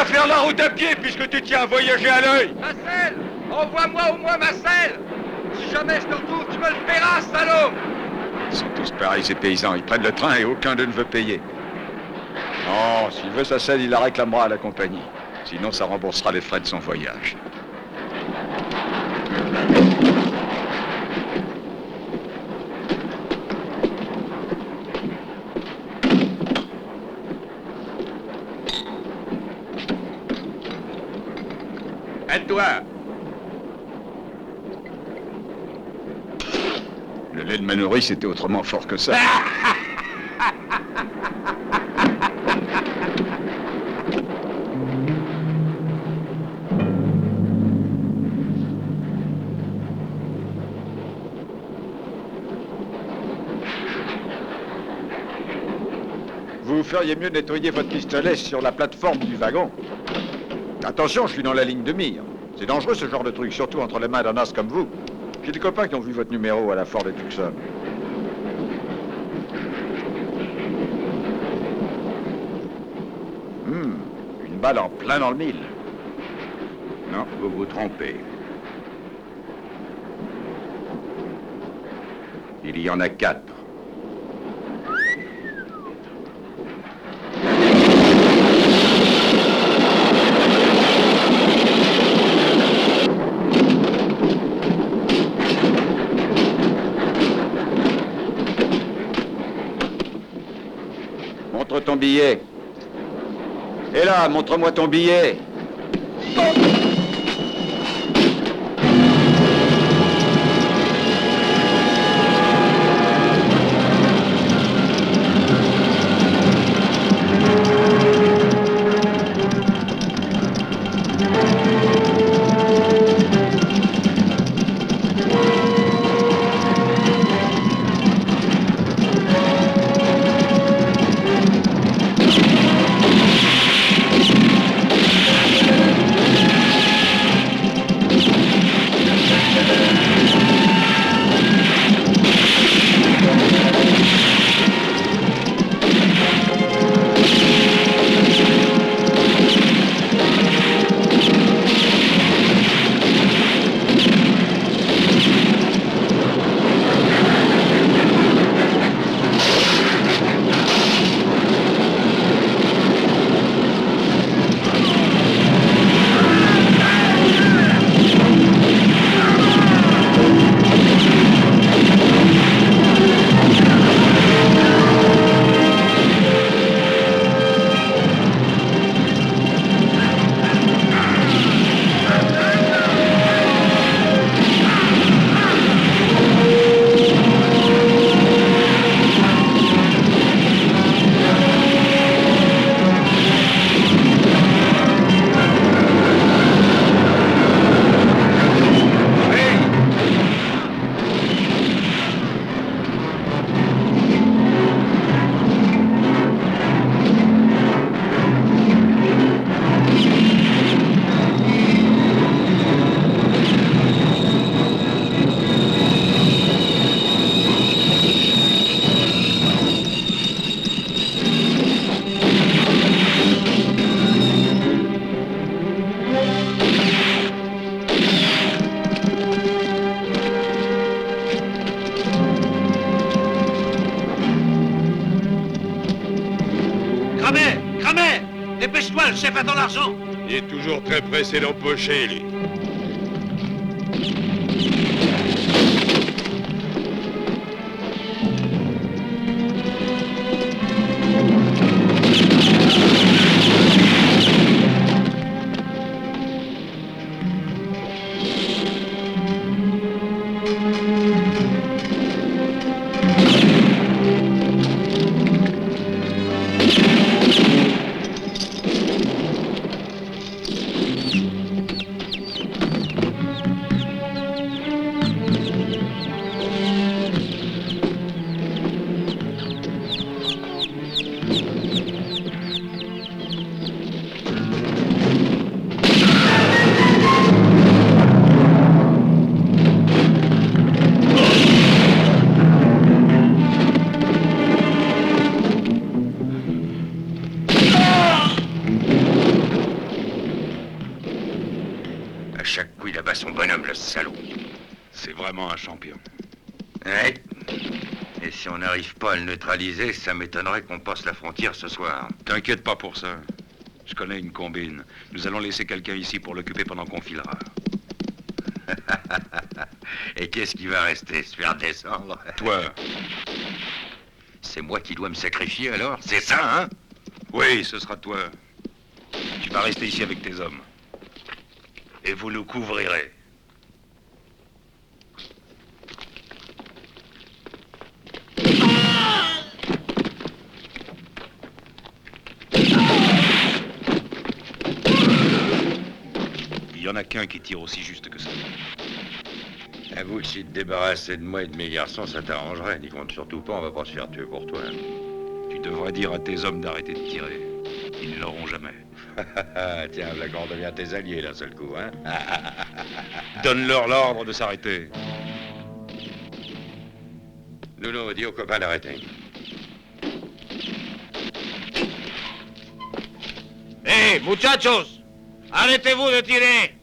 Faire la route à pied puisque tu tiens à voyager à l'œil. Ma selle! Envoie-moi au moins ma selle! Si jamais je te retrouve, tu me le paieras, salaud! Ils sont tous pareils, ces paysans. Ils prennent le train et aucun d'eux ne veut payer. Non, s'il veut sa selle, il la réclamera à la compagnie. Sinon, ça remboursera les frais de son voyage. Aide-toi! Le lait de ma nourrice était autrement fort que ça. Vous feriez mieux de nettoyer votre pistolet sur la plateforme du wagon. Attention, je suis dans la ligne de mire. C'est dangereux ce genre de truc, surtout entre les mains d'un as comme vous. J'ai des copains qui ont vu votre numéro à la Ford et Tucson. Une balle en plein dans le mille. Non, vous vous trompez. Il y en a 4. Montre ton billet. Et là, montre-moi ton billet. le chef attend l'argent. Il est toujours très pressé d'empocher, lui. À chaque coup, il abat son bonhomme, le salaud. C'est vraiment un champion. Ouais. Et si on n'arrive pas à le neutraliser, ça m'étonnerait qu'on passe la frontière ce soir. T'inquiète pas pour ça. Je connais une combine. Nous allons laisser quelqu'un ici pour l'occuper pendant qu'on filera. Et qu'est-ce qui va rester? Se faire descendre? Toi? C'est moi qui dois me sacrifier alors? C'est ça, hein? Oui, ce sera toi. Tu vas rester ici avec tes hommes. Et vous nous couvrirez. Il y en a qu'un qui tire aussi juste que ça. Avoue que si te débarrassais de moi et de mes garçons, ça t'arrangerait. N'y compte surtout pas, on va pas se faire tuer pour toi. Tu devrais dire à tes hommes d'arrêter de tirer. Ils ne l'auront jamais. Tiens, voilà qu'on devient tes alliés d'un seul coup, hein? Donne-leur l'ordre de s'arrêter. Nounou, dis aux copains d'arrêter. Hé, muchachos! Arrêtez-vous de tirer!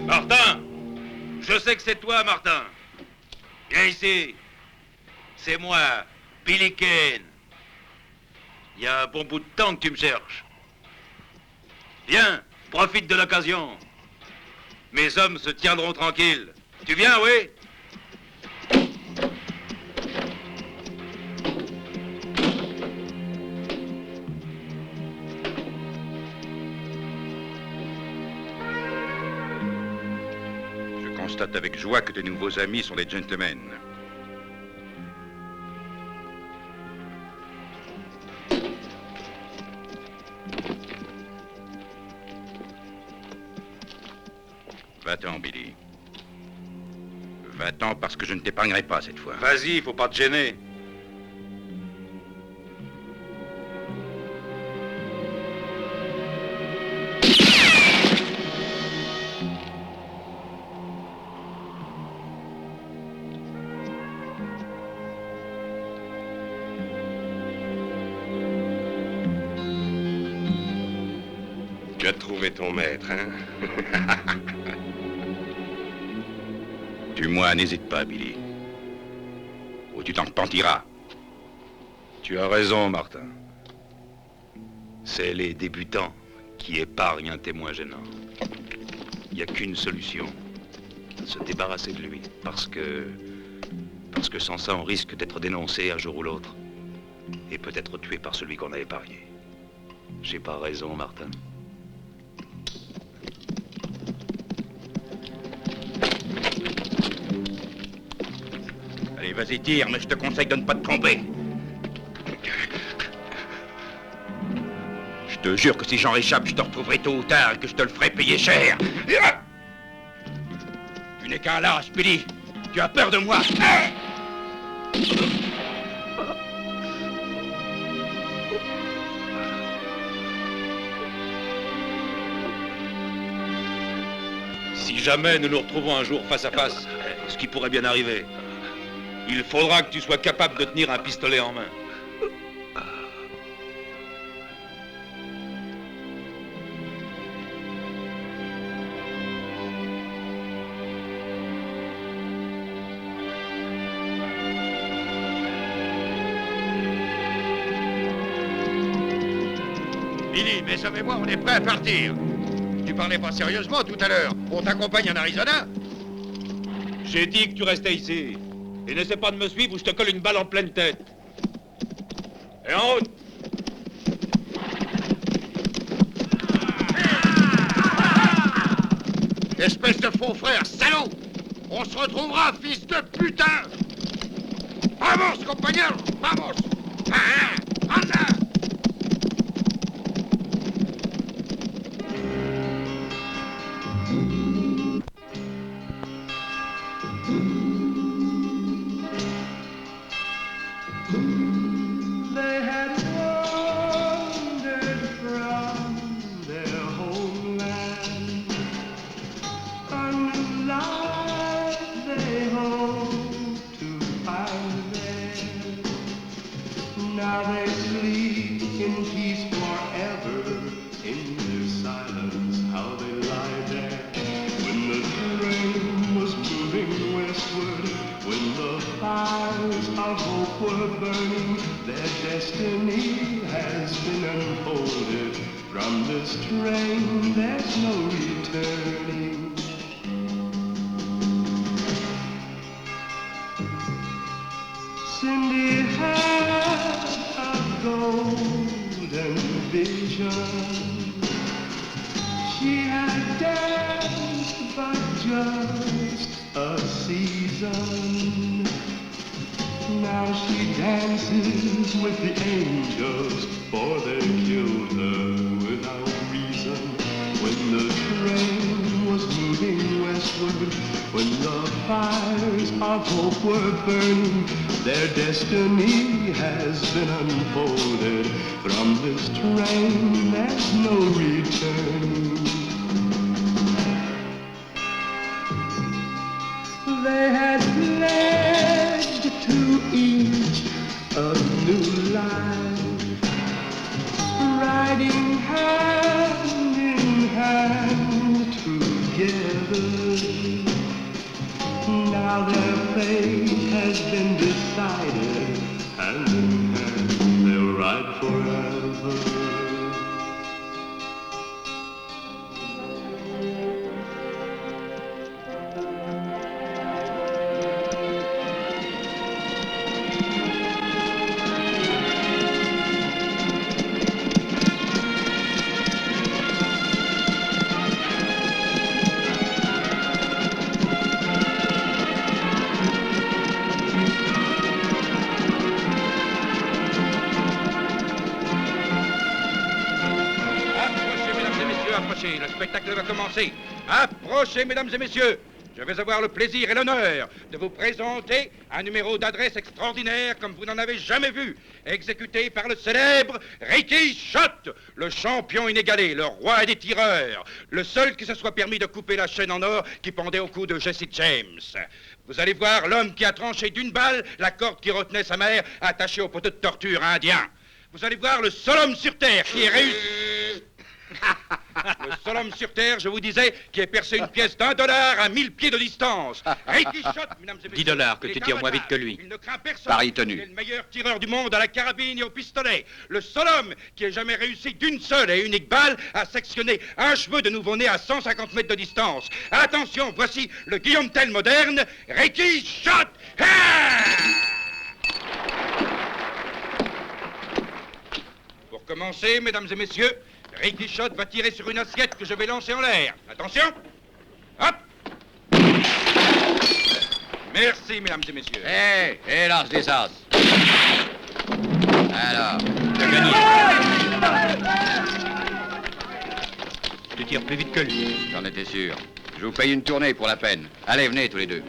Martin! Je sais que c'est toi, Martin. Viens ici. C'est moi, Billy Kane. Il y a un bon bout de temps que tu me cherches. Viens, profite de l'occasion. Mes hommes se tiendront tranquilles. Tu viens, oui? Je constate avec joie que tes nouveaux amis sont des gentlemen. Va-t'en, Billy. Va-t'en parce que je ne t'épargnerai pas cette fois. Vas-y, faut pas te gêner. Tu as trouvé ton maître, hein? Tue-moi, n'hésite pas, Billy. Ou tu t'en repentiras. Tu as raison, Martin. C'est les débutants qui épargnent un témoin gênant. Il n'y a qu'une solution. Se débarrasser de lui. Parce que sans ça, on risque d'être dénoncé un jour ou l'autre. Et peut-être tué par celui qu'on a épargné. J'ai pas raison, Martin. Allez, vas-y, tire, mais je te conseille de ne pas te tromper. Je te jure que si j'en réchappe, je te retrouverai tôt ou tard et que je te le ferai payer cher. Tu n'es qu'un lâche, Billy. Tu as peur de moi. Si jamais nous nous retrouvons un jour face à face, ce qui pourrait bien arriver, il faudra que tu sois capable de tenir un pistolet en main. Billy, mes hommes et moi, on est prêts à partir. Tu parlais pas sérieusement tout à l'heure. On t'accompagne en Arizona? J'ai dit que tu restais ici. Et n'essaie pas de me suivre ou je te colle une balle en pleine tête. Et en route! Espèce de faux frère, salaud! On se retrouvera, fils de putain! Vamos, compagnero! Vamos! Anda! They had wandered from their homeland, a new life they hoped to find there. Now they sleep in peace forever, in their silence, how they lie there. When the train was moving westward, when the fires of hope were burning, their destiny has been unfolded. From this train there's no returning. Cindy had a golden vision. She had danced but just a season. Now she dances with the angels, for they killed her without reason. When the train was moving westward, when the fires of hope were burning, their destiny has been unfolded. From this train there's no returning. They had pledged to each a new life, riding hand in hand together. Now their fate has been decided, hand in hand they'll ride forever. Approchez, le spectacle va commencer. Approchez, mesdames et messieurs. Je vais avoir le plaisir et l'honneur de vous présenter un numéro d'adresse extraordinaire comme vous n'en avez jamais vu, exécuté par le célèbre Ricky Schott, le champion inégalé, le roi des tireurs, le seul qui se soit permis de couper la chaîne en or qui pendait au cou de Jesse James. Vous allez voir l'homme qui a tranché d'une balle la corde qui retenait sa mère attachée au poteau de torture indien. Vous allez voir le seul homme sur Terre qui est réussi... Le seul homme sur Terre, je vous disais, qui ait percé une pièce d'$1 à 1000 pieds de distance. Ricky Schott, mesdames et messieurs. $10 que tu tires moins vite que lui. Il ne craint personne. Pari tenu. Il est le meilleur tireur du monde à la carabine et au pistolet. Le seul homme qui ait jamais réussi d'une seule et unique balle à sectionner un cheveu de nouveau-né à 150 mètres de distance. Attention, voici le Guillaume Tell moderne, Ricky Schott. Pour commencer, mesdames et messieurs, Ricky Schott va tirer sur une assiette que je vais lancer en l'air. Attention. Hop. Merci, mesdames et messieurs. Lance des as. Alors, T'as gagné. Tu tires plus vite que lui. j'en étais sûr. Je vous paye une tournée pour la peine. Allez, venez tous les deux.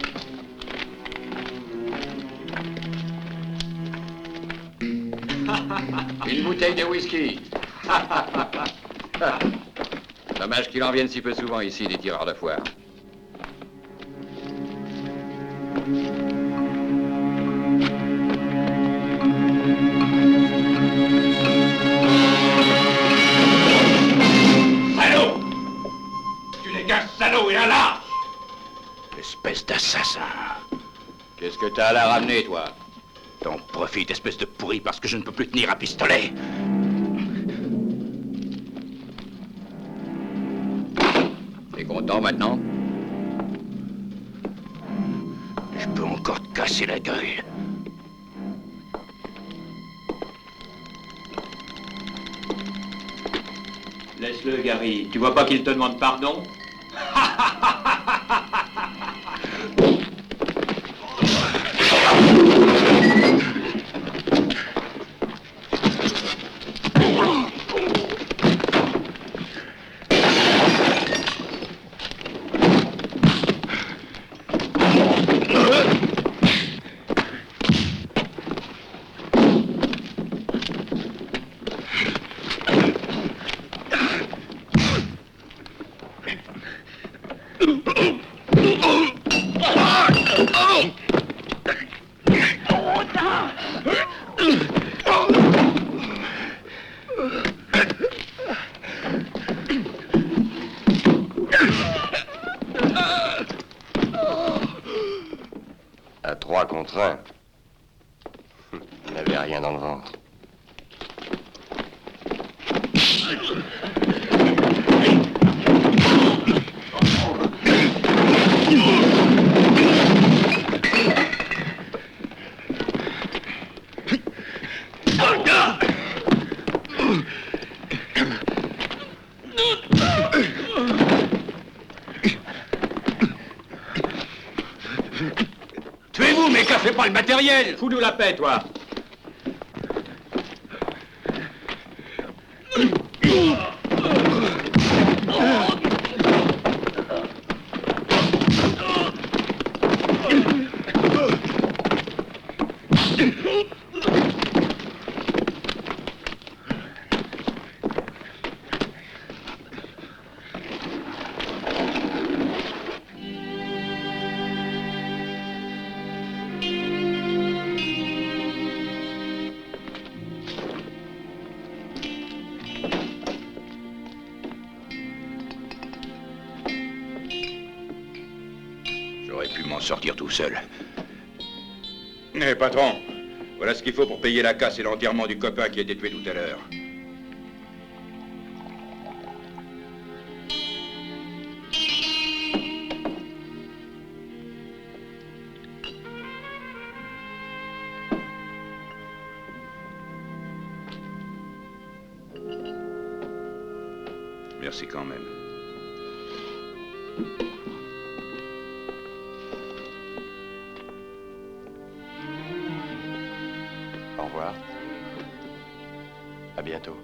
Une bouteille de whisky. Dommage qu'il en vienne si peu souvent ici, des tireurs de foire. Salaud! Tu n'es qu'un salaud et un lâche! Espèce d'assassin! Qu'est-ce que t'as à la ramener, toi? T'en profites, espèce de pourri, parce que je ne peux plus tenir un pistolet. maintenant? Je peux encore te casser la gueule. Laisse-le, Gary. Tu vois pas qu'il te demande pardon? À 3 contre 1. Il n'avait rien dans le ventre. Tuez-vous, mais cassez pas le matériel! Fous-nous la paix, toi! J'aurais pu m'en sortir tout seul. Eh, patron, voilà ce qu'il faut pour payer la casse et l'enterrement du copain qui a été tué tout à l'heure. Merci quand même. Au revoir. À bientôt.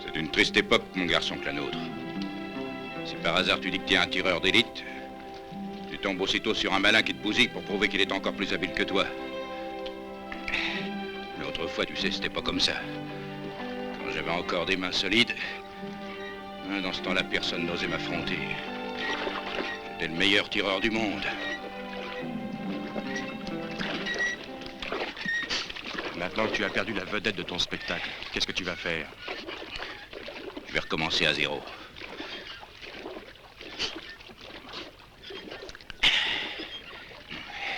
C'est une triste époque, mon garçon, que la nôtre. Si par hasard tu dis que t'es un tireur d'élite, tu tombes aussitôt sur un malin qui te bousille pour prouver qu'il est encore plus habile que toi. Mais autrefois, tu sais, c'était pas comme ça. Quand j'avais encore des mains solides, dans ce temps-là, personne n'osait m'affronter. J'étais le meilleur tireur du monde. Maintenant que tu as perdu la vedette de ton spectacle, qu'est-ce que tu vas faire? Je vais recommencer à zéro.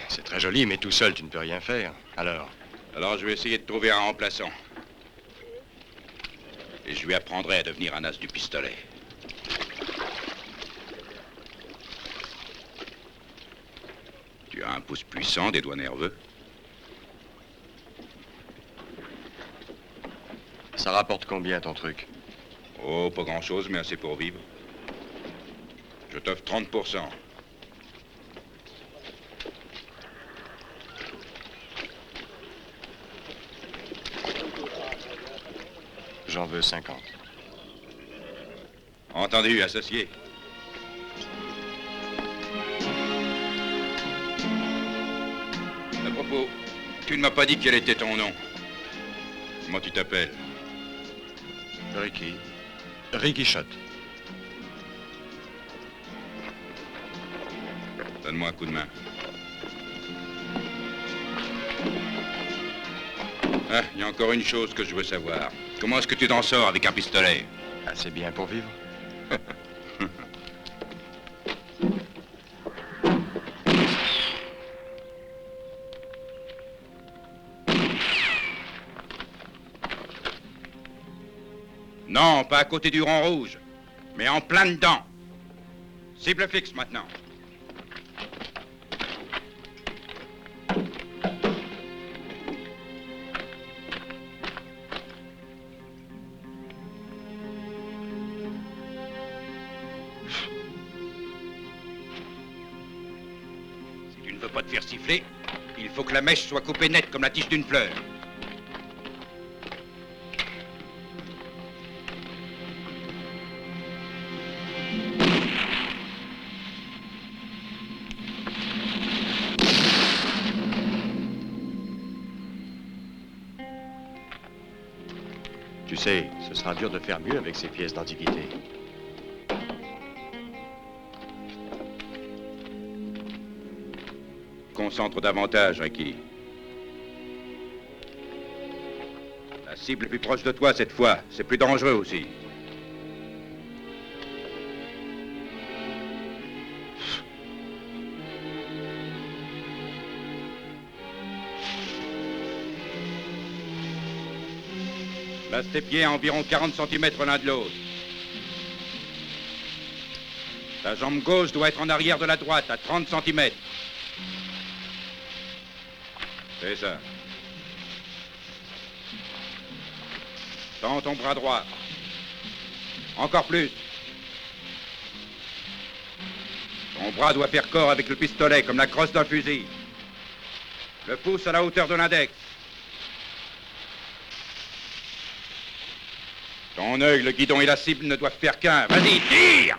C'est très joli, mais tout seul, tu ne peux rien faire. Alors, je vais essayer de trouver un remplaçant. Et je lui apprendrai à devenir un as du pistolet. Tu as un pouce puissant, des doigts nerveux. ça rapporte combien ton truc? Oh, pas grand-chose, mais assez pour vivre. Je t'offre 30%. J'en veux 50. Entendu, associé. À propos, tu ne m'as pas dit quel était ton nom. Comment tu t'appelles? Ricky. Ricky Schott. Donne-moi un coup de main. Ah, il y a encore une chose que je veux savoir. Comment est-ce que tu t'en sors avec un pistolet? Assez bien pour vivre. Non, pas à côté du rond rouge, mais en plein dedans. Cible fixe maintenant. Si tu ne veux pas te faire siffler, il faut que la mèche soit coupée nette comme la tige d'une fleur. Tu sais, ce sera dur de faire mieux avec ces pièces d'antiquité. Concentre davantage, Ricky. La cible est plus proche de toi cette fois. C'est plus dangereux aussi. Place tes pieds à environ 40 cm l'un de l'autre. Ta jambe gauche doit être en arrière de la droite, à 30 cm. C'est ça. Tends ton bras droit. Encore plus. Ton bras doit faire corps avec le pistolet, comme la crosse d'un fusil. Le pouce à la hauteur de l'index. Ton œil, le guidon et la cible ne doivent faire qu'un. Vas-y, tire!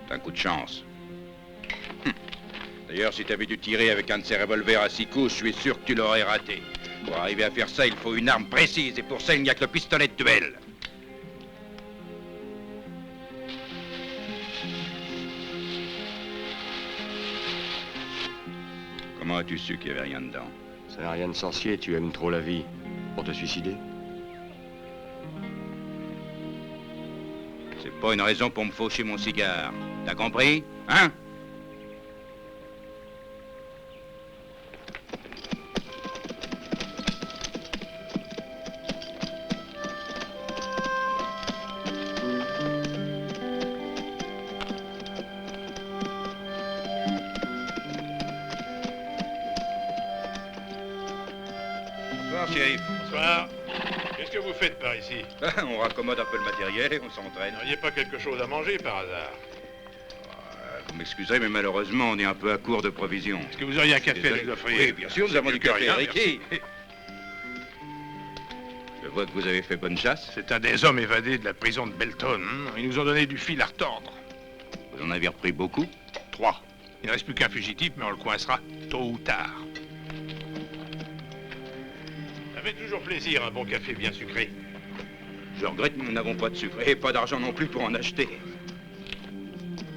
C'est un coup de chance. D'ailleurs, si t'avais dû tirer avec un de ces revolvers à 6 coups, je suis sûr que tu l'aurais raté. Pour arriver à faire ça, il faut une arme précise, et pour ça, il n'y a que le pistolet de duel. Comment as-tu su qu'il n'y avait rien dedans? Ça n'a rien de sorcier, tu aimes trop la vie. Pour te suicider? C'est pas une raison pour me faucher mon cigare. T'as compris? Hein? Bonsoir, shérif. Bonsoir. Qu'est-ce que vous faites par ici? On raccommode un peu le matériel et on s'entraîne. N'auriez pas quelque chose à manger par hasard? Vous m'excuserez, mais malheureusement, on est un peu à court de provisions. Est-ce que vous auriez un café à Désolé. nous offrir? Oui, bien sûr, nous avons du Mieux que café. rien, Ricky, merci. je vois que vous avez fait bonne chasse. C'est un des hommes évadés de la prison de Belton. Ils nous ont donné du fil à retordre. Vous en avez repris beaucoup? 3. Il ne reste plus qu'un fugitif, mais on le coincera tôt ou tard. Ça fait toujours plaisir, un bon café bien sucré. Je regrette, nous n'avons pas de sucre et pas d'argent non plus pour en acheter.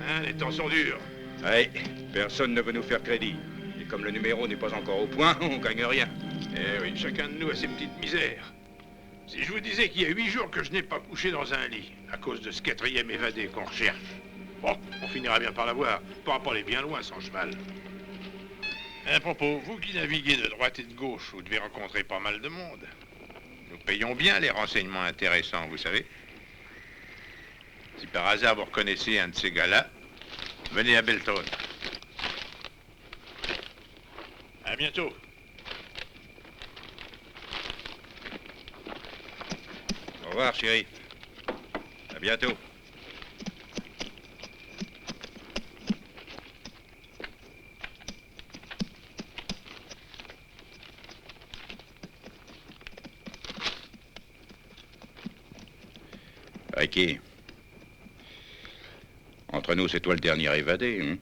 Hein, les temps sont durs. Oui, personne ne veut nous faire crédit. Et comme le numéro n'est pas encore au point, on gagne rien. Eh oui, chacun de nous a ses petites misères. Si je vous disais qu'il y a 8 jours que je n'ai pas couché dans un lit, à cause de ce 4e évadé qu'on recherche, bon, on finira bien par l'avoir. On pourra pas aller bien loin sans cheval. À propos, vous qui naviguez de droite et de gauche, vous devez rencontrer pas mal de monde. Nous payons bien les renseignements intéressants, vous savez. Si par hasard vous reconnaissez un de ces gars-là, venez à Belton. À bientôt. Au revoir, chérie. À bientôt. Ricky. Entre nous, c'est toi le dernier évadé, hein?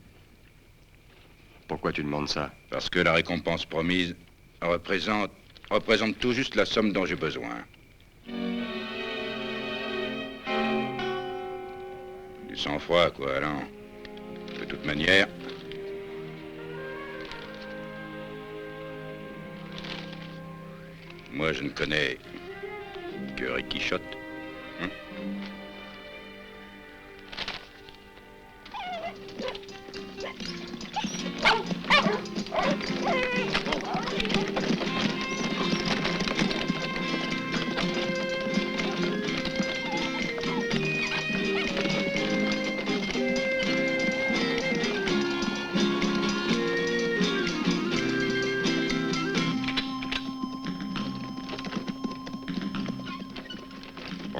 Pourquoi tu demandes ça? Parce que la récompense promise représente tout juste la somme dont j'ai besoin. Du sang-froid, quoi, alors. De toute manière... Moi, je ne connais que Ricky Shot. Hein?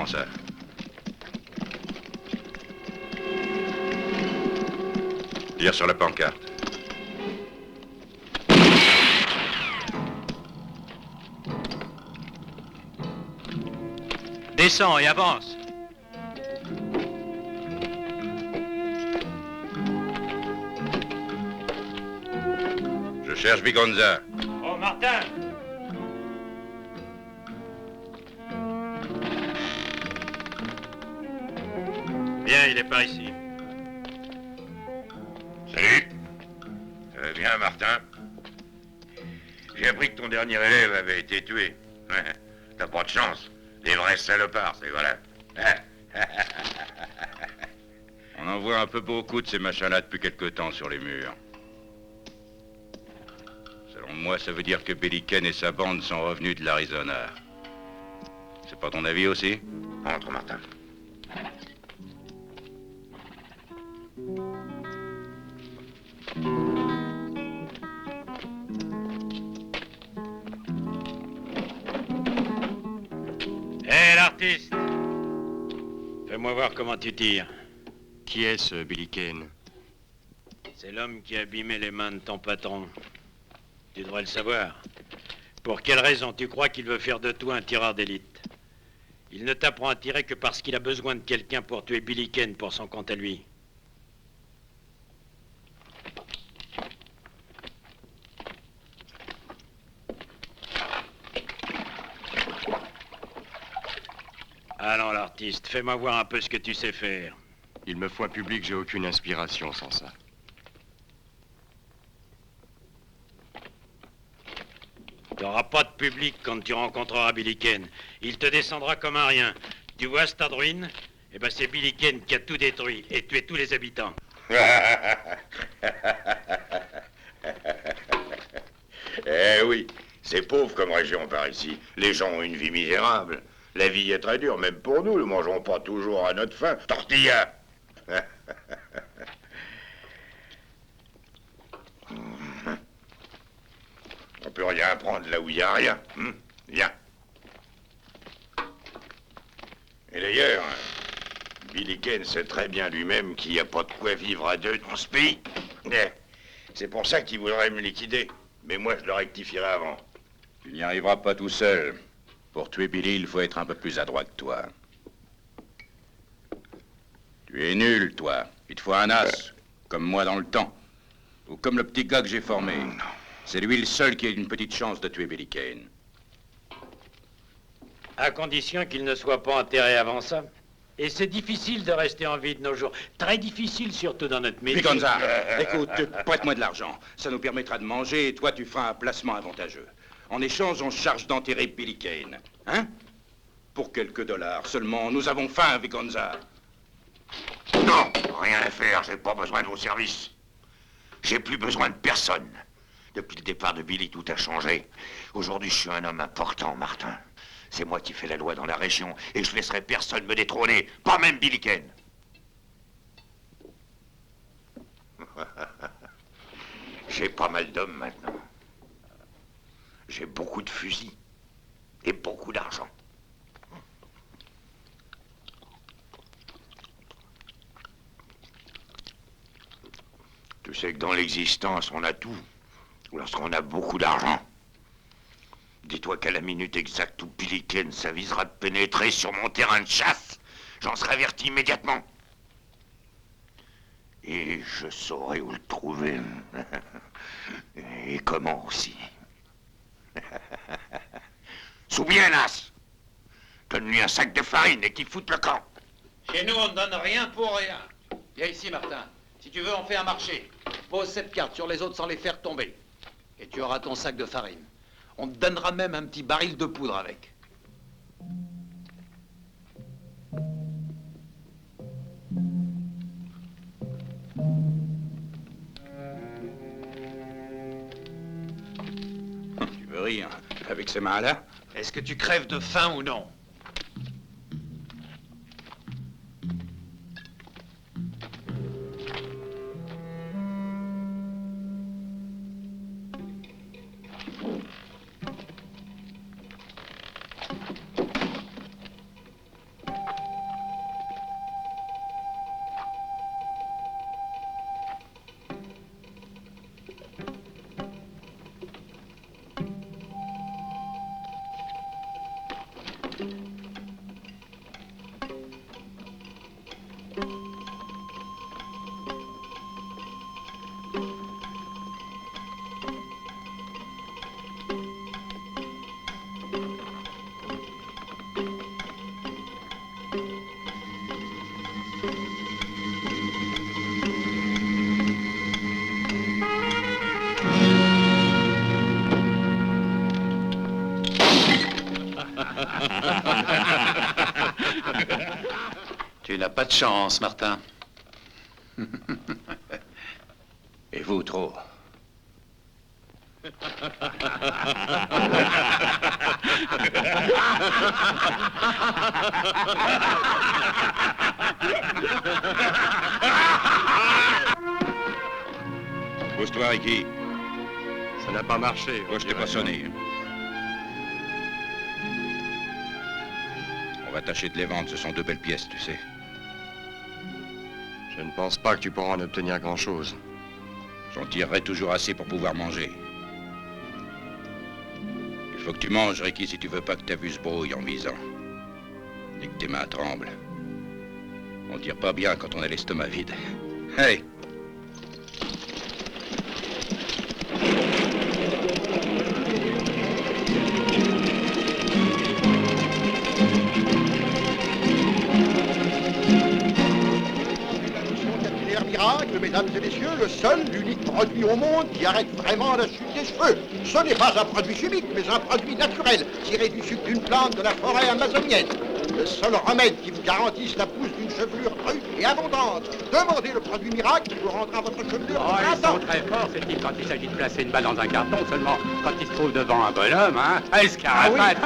prends ça. Lire sur la pancarte. Descends et avance. Je cherche Vigonza. Oh, Martin! Bien, il est par ici. Salut. Ça va bien, Martin? J'ai appris que ton dernier élève avait été tué. T'as pas de chance. Des vrais salopards, c'est voilà. On en voit un peu beaucoup de ces machins-là depuis quelque temps sur les murs. Selon moi, ça veut dire que Billy Kane et sa bande sont revenus de l'Arizona. C'est pas ton avis aussi? Entre, Martin. Hé, l'artiste! Fais-moi voir comment tu tires. Qui est ce Billy Kane? C'est l'homme qui a abîmé les mains de ton patron. Tu devrais le savoir. Pour quelle raison tu crois qu'il veut faire de toi un tireur d'élite? Il ne t'apprend à tirer que parce qu'il a besoin de quelqu'un pour tuer Billy Kane pour son compte à lui. Allons, l'artiste, fais-moi voir un peu ce que tu sais faire. Il me faut un public, j'ai aucune inspiration sans ça. T'auras pas de public quand tu rencontreras Billy Kane. Il te descendra comme un rien. Tu vois cette ruine? Eh ben c'est Billy Kane qui a tout détruit et tué tous les habitants. Eh oui, c'est pauvre comme région par ici. Les gens ont une vie misérable. La vie est très dure, même pour nous. Nous mangeons pas toujours à notre faim. Tortilla. On peut rien prendre là où il n'y a rien. Viens. Et d'ailleurs, Billy Kane sait très bien lui-même qu'il n'y a pas de quoi vivre à deux dans ce pays. C'est pour ça qu'il voudrait me liquider. Mais moi, je le rectifierai avant. Tu n'y arriveras pas tout seul. Pour tuer Billy, il faut être un peu plus adroit que toi. Tu es nul, toi. Il te faut un as, comme moi dans le temps. Ou comme le petit gars que j'ai formé. C'est lui le seul qui a une petite chance de tuer Billy Kane. À condition qu'il ne soit pas enterré avant ça. Et c'est difficile de rester en vie de nos jours. Très difficile, surtout dans notre métier. Vigonza, écoute, prête-moi de l'argent. Ça nous permettra de manger et toi, tu feras un placement avantageux. En échange, on se charge d'enterrer Billy Kane. Hein? Pour quelques dollars seulement. Nous avons faim, Vigonza. Non, rien à faire. J'ai pas besoin de vos services. J'ai plus besoin de personne. Depuis le départ de Billy, tout a changé. Aujourd'hui, je suis un homme important, Martin. C'est moi qui fais la loi dans la région et je laisserai personne me détrôner, pas même Billy Kane. J'ai pas mal d'hommes maintenant. J'ai beaucoup de fusils et beaucoup d'argent. Tu sais que dans l'existence, on a tout. Lorsqu'on a beaucoup d'argent. Dis-toi qu'à la minute exacte où Billy Kane s'avisera de pénétrer sur mon terrain de chasse, j'en serai averti immédiatement. Et je saurai où le trouver. Et comment aussi. Souviens, Nas. Donne-lui un sac de farine et qu'il foute le camp. Chez nous, on ne donne rien pour rien. Viens ici, Martin. Si tu veux, on fait un marché. Pose cette carte sur les autres sans les faire tomber. Et tu auras ton sac de farine. On te donnera même un petit baril de poudre avec. Tu veux rire avec ces mains-là? Est-ce que tu crèves de faim ou non? Tu n'as pas de chance, Martin. Et vous, trop. Pose-toi, Ricky. Ça n'a pas marché. Moi, je t'ai pas sonné. On va tâcher de les vendre, ce sont 2 belles pièces, tu sais. Je ne pense pas que tu pourras en obtenir grand-chose. J'en tirerai toujours assez pour pouvoir manger. Il faut que tu manges, Ricky, si tu veux pas que ta vue se brouille en visant. Et que tes mains tremblent. On tire pas bien quand on a l'estomac vide. Allez. Miracle, mesdames et messieurs, le seul, l'unique produit au monde qui arrête vraiment la chute des cheveux. Ce n'est pas un produit chimique, mais un produit naturel, tiré du sucre d'une plante de la forêt amazonienne. Le seul remède qui vous garantisse la pousse d'une chevelure crue et abondante. Demandez le produit miracle qui vous rendra votre chevelure Oh, ils sont très forts, ces types, quand il s'agit de placer une balle dans un carton, seulement quand ils se trouvent devant un bonhomme, hein. Elle se carapate.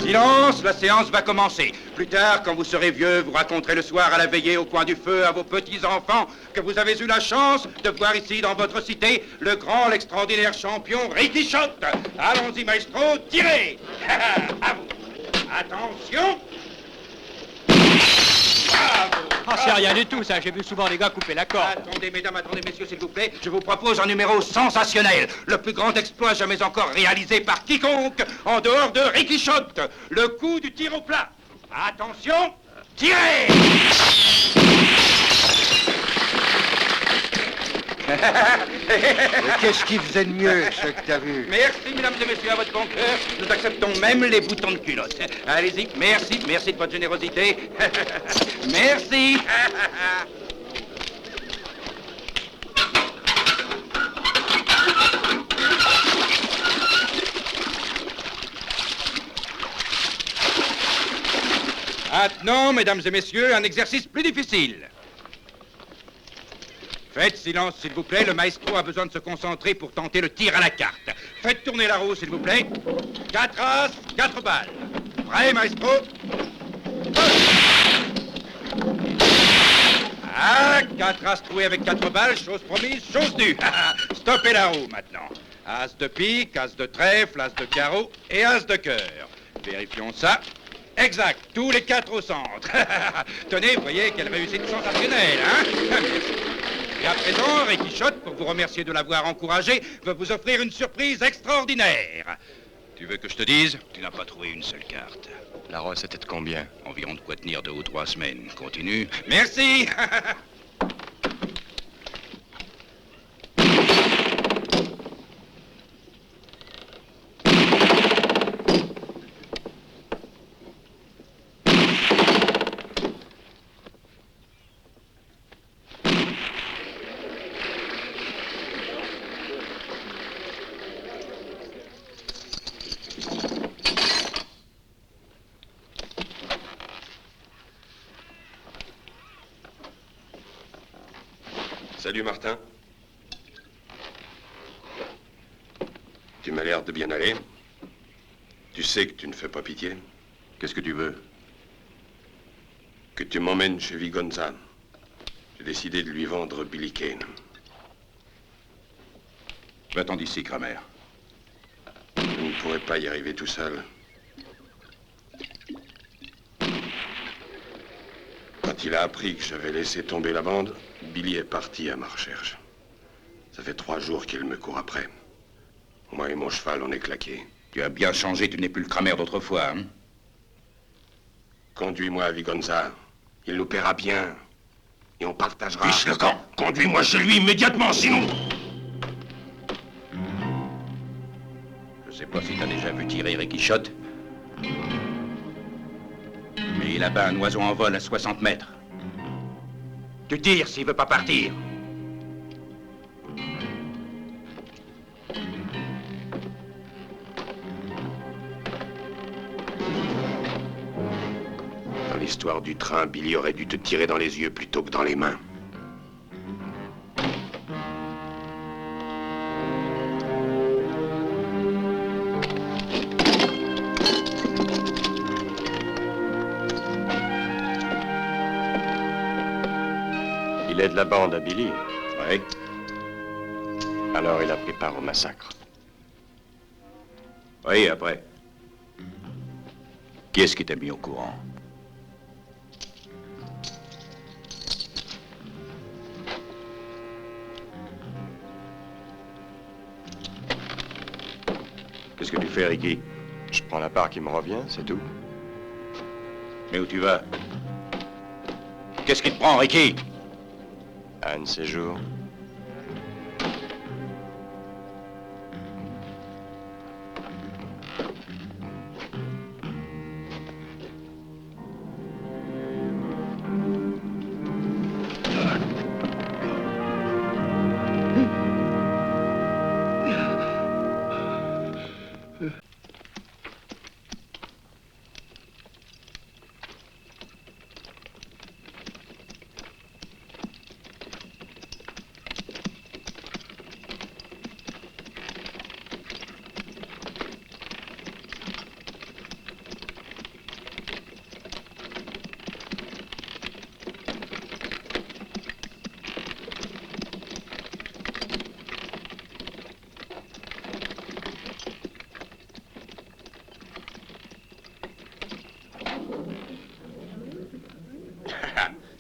Silence, la séance va commencer. Plus tard, quand vous serez vieux, vous raconterez le soir à la veillée au coin du feu à vos petits-enfants que vous avez eu la chance de voir ici dans votre cité le grand, l'extraordinaire champion Ricky Schott. Allons-y, maestro, tirez. À vous. Attention. Bravo. Oh, c'est rien du tout, ça. J'ai vu souvent les gars couper la corde. Attendez, mesdames, attendez, messieurs, s'il vous plaît. Je vous propose un numéro sensationnel. Le plus grand exploit jamais encore réalisé par quiconque en dehors de Ricky Schott. Le coup du tir au plat. Attention, tirez. Qu'est-ce qui faisait de mieux, ce que t'as vu? Merci, mesdames et messieurs, à votre bon cœur. Nous acceptons même les boutons de culotte. Allez-y, merci, merci de votre générosité. Merci. Maintenant, mesdames et messieurs, un exercice plus difficile. Faites silence, s'il vous plaît. Le maestro a besoin de se concentrer pour tenter le tir à la carte. Faites tourner la roue, s'il vous plaît. 4 as, 4 balles. Prêt, maestro? Ah, 4 as troués avec 4 balles, chose promise, chose due. Stoppez la roue, maintenant. As de pique, as de trèfle, as de carreau et as de cœur. Vérifions ça. Exact, tous les 4 au centre. Tenez, vous voyez quelle réussite sensationnelle, hein? Et à présent, Ricky Schott, pour vous remercier de l'avoir encouragé, veut vous offrir une surprise extraordinaire. Tu veux que je te dise? Tu n'as pas trouvé une seule carte. La recette est de combien? Environ de quoi tenir 2 ou 3 semaines. Continue. Merci. Salut, Martin. Tu m'as l'air de bien aller. Tu sais que tu ne fais pas pitié. Qu'est-ce que tu veux? Que tu m'emmènes chez Vigonza. J'ai décidé de lui vendre Billy Kane. Va-t'en d'ici, Kramer. Je ne pourrais pas y arriver tout seul. Quand il a appris que j'avais laissé tomber la bande, Billy est parti à ma recherche. Ça fait 3 jours qu'il me court après. Moi et mon cheval, on est claqués. Tu as bien changé, tu n'es plus le Kramer d'autrefois, hein? Conduis-moi à Vigonza. Il nous paiera bien. et on partagera... Fiche le camp. Conduis-moi chez lui immédiatement, sinon... Je sais pas si t'as déjà vu tirer Ricky Shot. Mais il abat un oiseau en vol à 60 mètres. Tu tires s'il veut pas partir. Dans l'histoire du train, Billy aurait dû te tirer dans les yeux plutôt que dans les mains. Il est de la bande à Billy. Oui. Alors il a pris part au massacre. Oui, après. Qui est-ce qui t'a mis au courant? Qu'est-ce que tu fais, Ricky? Je prends la part qui me revient, c'est tout. Mais où tu vas? Qu'est-ce qui te prend, Ricky? À un de ces jours.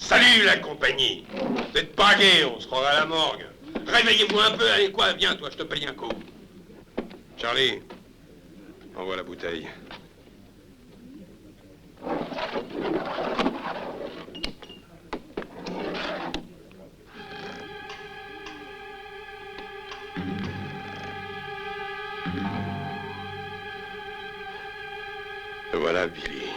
Salut la compagnie. Vous êtes pas gay, on se croira à la morgue. Réveillez-vous un peu, allez quoi, viens toi, je te paye un coup. Charlie, envoie la bouteille. Voilà, Billy.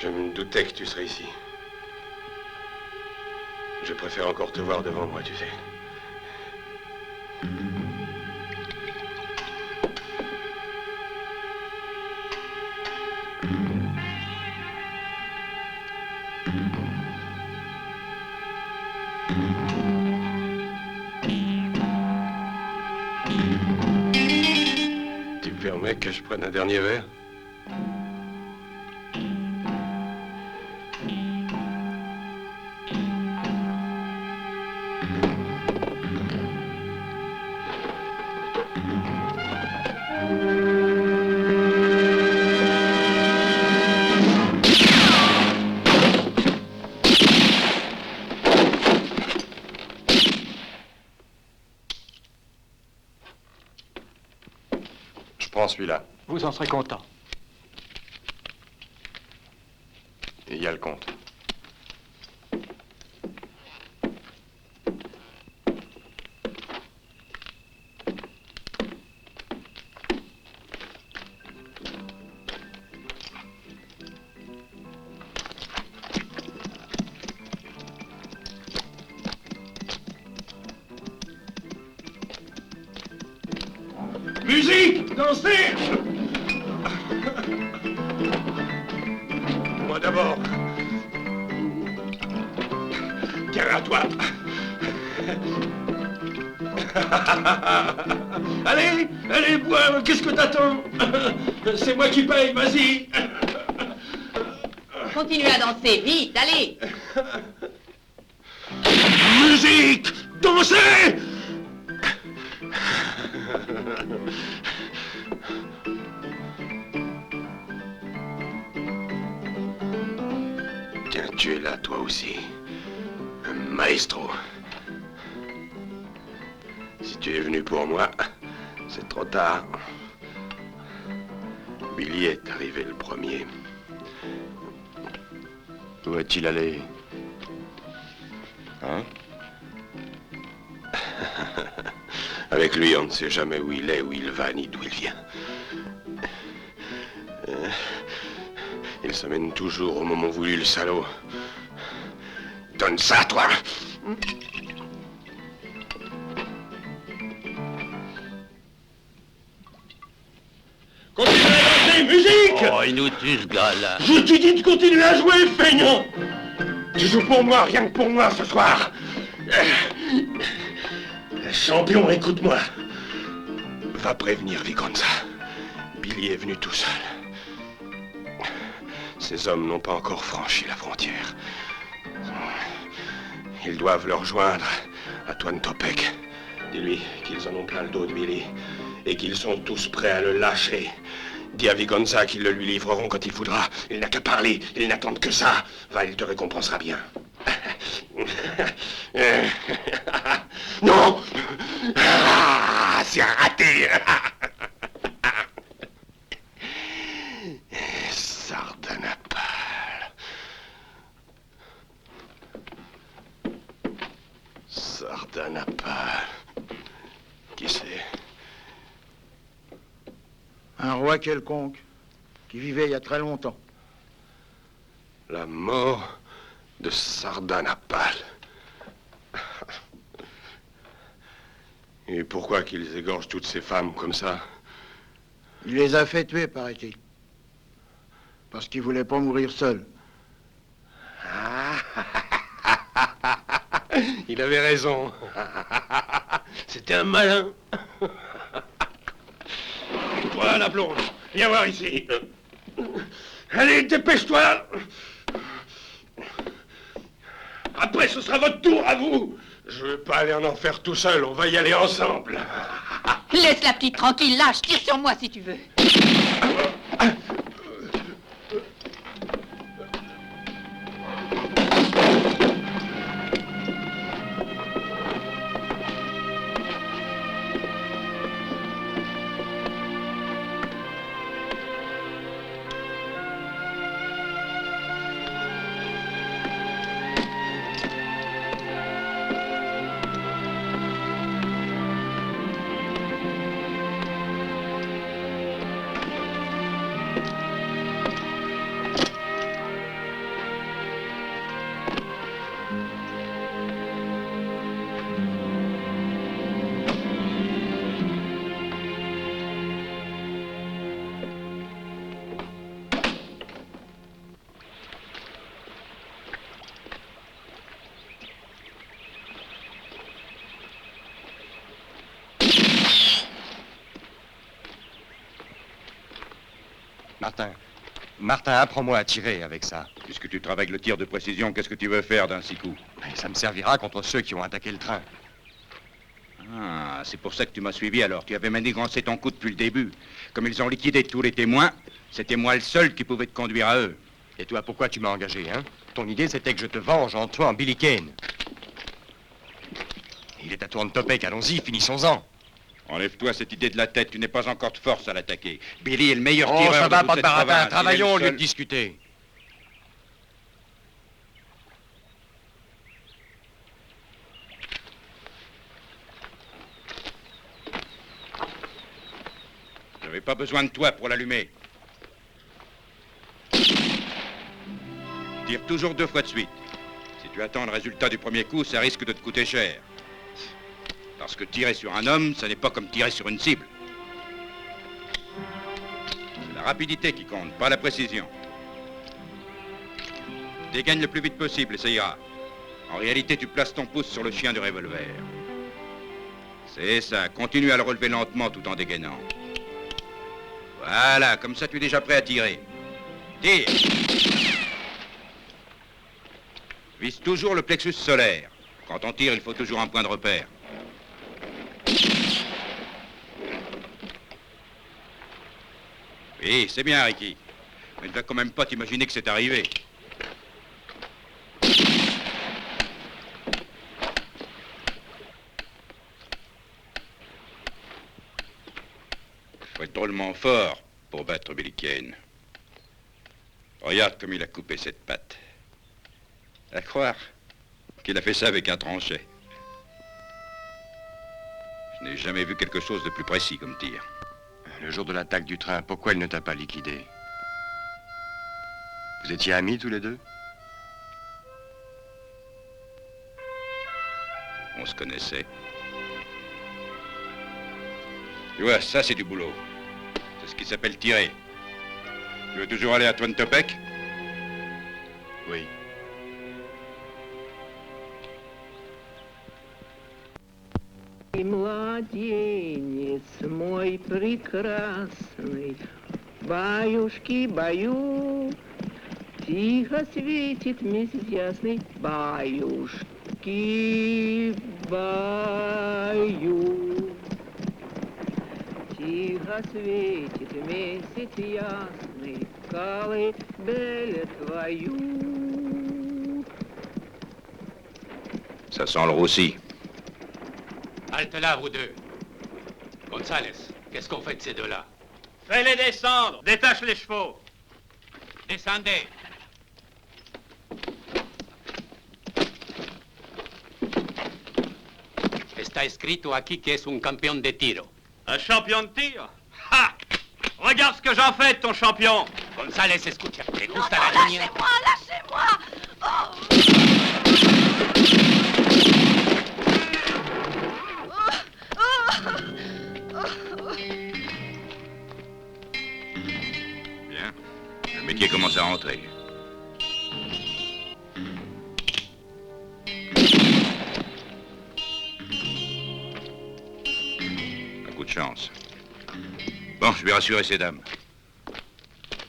Je me doutais que tu serais ici. Je préfère encore te voir devant moi, tu sais. Tu permets que je prenne un dernier verre? Je prends celui-là. Vous en serez content. Et il y a le compte. Musique, dansez. Moi d'abord. Tiens, à toi. Allez, allez, bois, qu'est-ce que t'attends? C'est moi qui paye, vas-y. Continuez à danser, vite, allez. Musique, dansez. Tiens, tu es là, toi aussi. Un maestro. Si tu es venu pour moi, c'est trop tard. Billy est arrivé le premier. Où est-il allé? Hein? Avec lui, on ne sait jamais où il est, où il va, ni d'où il vient. Il s'amène toujours au moment voulu, le salaud. Donne ça, toi! Continuez à danser, musique! Oh, il nous tue, ce gars-là. Je t'ai dit de continuer à jouer, feignant! Tu joues pour moi, rien que pour moi, ce soir! Champion, écoute-moi. Va prévenir Vigonza. Billy est venu tout seul. Ces hommes n'ont pas encore franchi la frontière. Ils doivent le rejoindre à Toine-Topek. Dis-lui qu'ils en ont plein le dos de Billy et qu'ils sont tous prêts à le lâcher. Dis à Vigonza qu'ils le lui livreront quand il voudra. Il n'a qu'à parler, ils n'attendent que ça. Va, il te récompensera bien. Non! Ah, c'est raté! Sardanapale. Sardanapale. Qui c'est? Un roi quelconque, qui vivait il y a très longtemps. La mort de Sardanapale. Et pourquoi qu'ils égorgent toutes ces femmes comme ça? Il les a fait tuer, paraît-il. Parce qu'il voulait pas mourir seul. Il avait raison. C'était un malin. Toi, la blonde, viens voir ici. Allez, dépêche-toi. Après, ce sera votre tour à vous. Je veux pas aller en enfer tout seul, on va y aller ensemble. Laisse la petite tranquille, lâche, tire sur moi si tu veux. Martin, apprends-moi à tirer avec ça. Puisque tu travailles le tir de précision, qu'est-ce que tu veux faire d'un 6 coups? Ça me servira contre ceux qui ont attaqué le train. Ah, c'est pour ça que tu m'as suivi alors. Tu avais manigancé ton coup depuis le début. Comme ils ont liquidé tous les témoins, c'était moi le seul qui pouvait te conduire à eux. Et toi, pourquoi tu m'as engagé, hein? Ton idée, c'était que je te venge en tuant Billy Kane. Il est à Toine-Topek, allons-y, finissons-en. Enlève-toi cette idée de la tête, tu n'es pas encore de force à l'attaquer. Billy est le meilleur tireur ça va, de pas toute de cette baratin, province. travaillons au Il est le lieu de seul. discuter. J'avais pas besoin de toi pour l'allumer. Tire toujours 2 fois de suite. Si tu attends le résultat du premier coup, ça risque de te coûter cher. Parce que tirer sur un homme, ça n'est pas comme tirer sur une cible. C'est la rapidité qui compte, pas la précision. Dégaine le plus vite possible et ça ira. En réalité, tu places ton pouce sur le chien du revolver. C'est ça, continue à le relever lentement tout en dégainant. Voilà, comme ça tu es déjà prêt à tirer. Tire. Vise toujours le plexus solaire. Quand on tire, il faut toujours un point de repère. Oui, c'est bien, Ricky. Mais ne va quand même pas t'imaginer que c'est arrivé. drôlement fort pour battre Billy Kane. Regarde comme il a coupé cette patte. À croire qu'il a fait ça avec un tranchet. Je n'ai jamais vu quelque chose de plus précis comme tir. Le jour de l'attaque du train, pourquoi il ne t'a pas liquidé? Vous étiez amis tous les deux? On se connaissait. Tu vois, ça c'est du boulot. C'est ce qui s'appelle tirer. Tu veux toujours aller à Twentopek? Oui. И младенец мой прекрасный, баюшки, баю, тихо светит месяц ясный, баюшки, баю. Тихо светит месяц ясный, колыбель твою. Ça sent le roussi. Halte là, vous deux. Gonzales, qu'est-ce qu'on fait de ces deux-là? Fais-les descendre. Détache les chevaux. Descendez. Está escrito aquí que es un campeón de tiro. Un champion de tir? Ha! Regarde ce que j'en fais de ton champion. Gonzales, escucha. ¿Te gusta Non, la niña? lâchez-moi, lâchez-moi! Oh. Bien. Le métier commence à rentrer. Un coup de chance. Bon, je vais rassurer ces dames.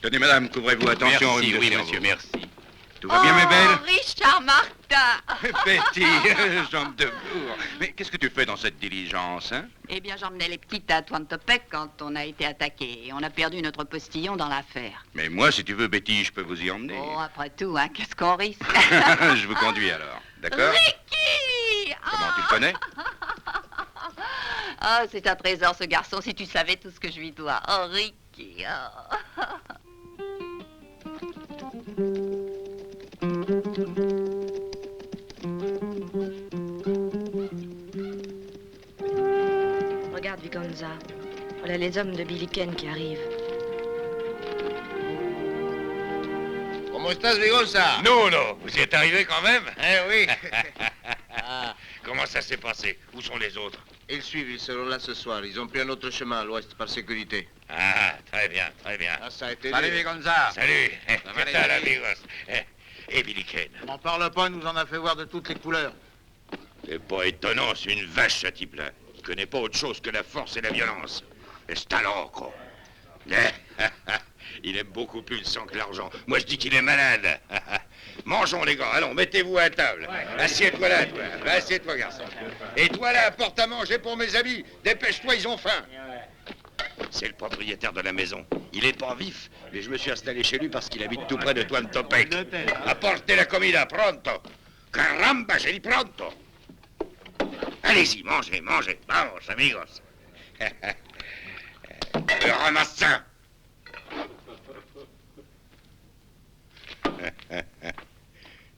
Tenez, madame, couvrez-vous. Attention, Merci, rhume de oui, cerveau. monsieur, merci. Tout va bien, mes belles? Richard Martin! Betty, jambe de bourre. Mais qu'est-ce que tu fais dans cette diligence, hein? Eh bien, j'emmenais les petites à Twentopek quand on a été attaqué. Et on a perdu notre postillon dans l'affaire. Mais moi, si tu veux, Betty, je peux vous y emmener. Oh, après tout, hein, qu'est-ce qu'on risque? Je vous conduis alors, d'accord? Ricky! Comment, tu le connais? Oh, c'est un trésor, ce garçon, si tu savais tout ce que je lui dois. Oh, Ricky, oh. Regarde, Vigonza. Voilà les hommes de Billy Kane qui arrivent. Comment estás, Vigonza? Non, vous y êtes arrivé quand même? Eh oui. Comment ça s'est passé? Où sont les autres? Ils suivent, ils seront là ce soir. Ils ont pris un autre chemin à l'ouest par sécurité. Ah, très bien, très bien. Ah, ça a été Salut, dur. Vigonza. Salut. va, Qu'est-ce les que amis? amigos? Et Billy Kane? N'en parle pas, il nous en a fait voir de toutes les couleurs. C'est pas étonnant, c'est une vache, ce type-là. Il connaît pas autre chose que la force et la violence. Et c'est un loco. Il aime beaucoup plus le sang que l'argent. Moi, je dis qu'il est malade. Mangeons, les gars. Allons, mettez-vous à table. Assieds-toi là, toi. Assieds-toi, garçon. Et toi, là, apporte à manger pour mes amis. Dépêche-toi, ils ont faim. C'est le propriétaire de la maison. Il est pas vif, mais je me suis installé chez lui parce qu'il habite tout près de Twentopek. Apportez la comida, pronto. Caramba, j'ai dit pronto. Allez-y, mangez, mangez. Vamos, amigos. Ramasse ça.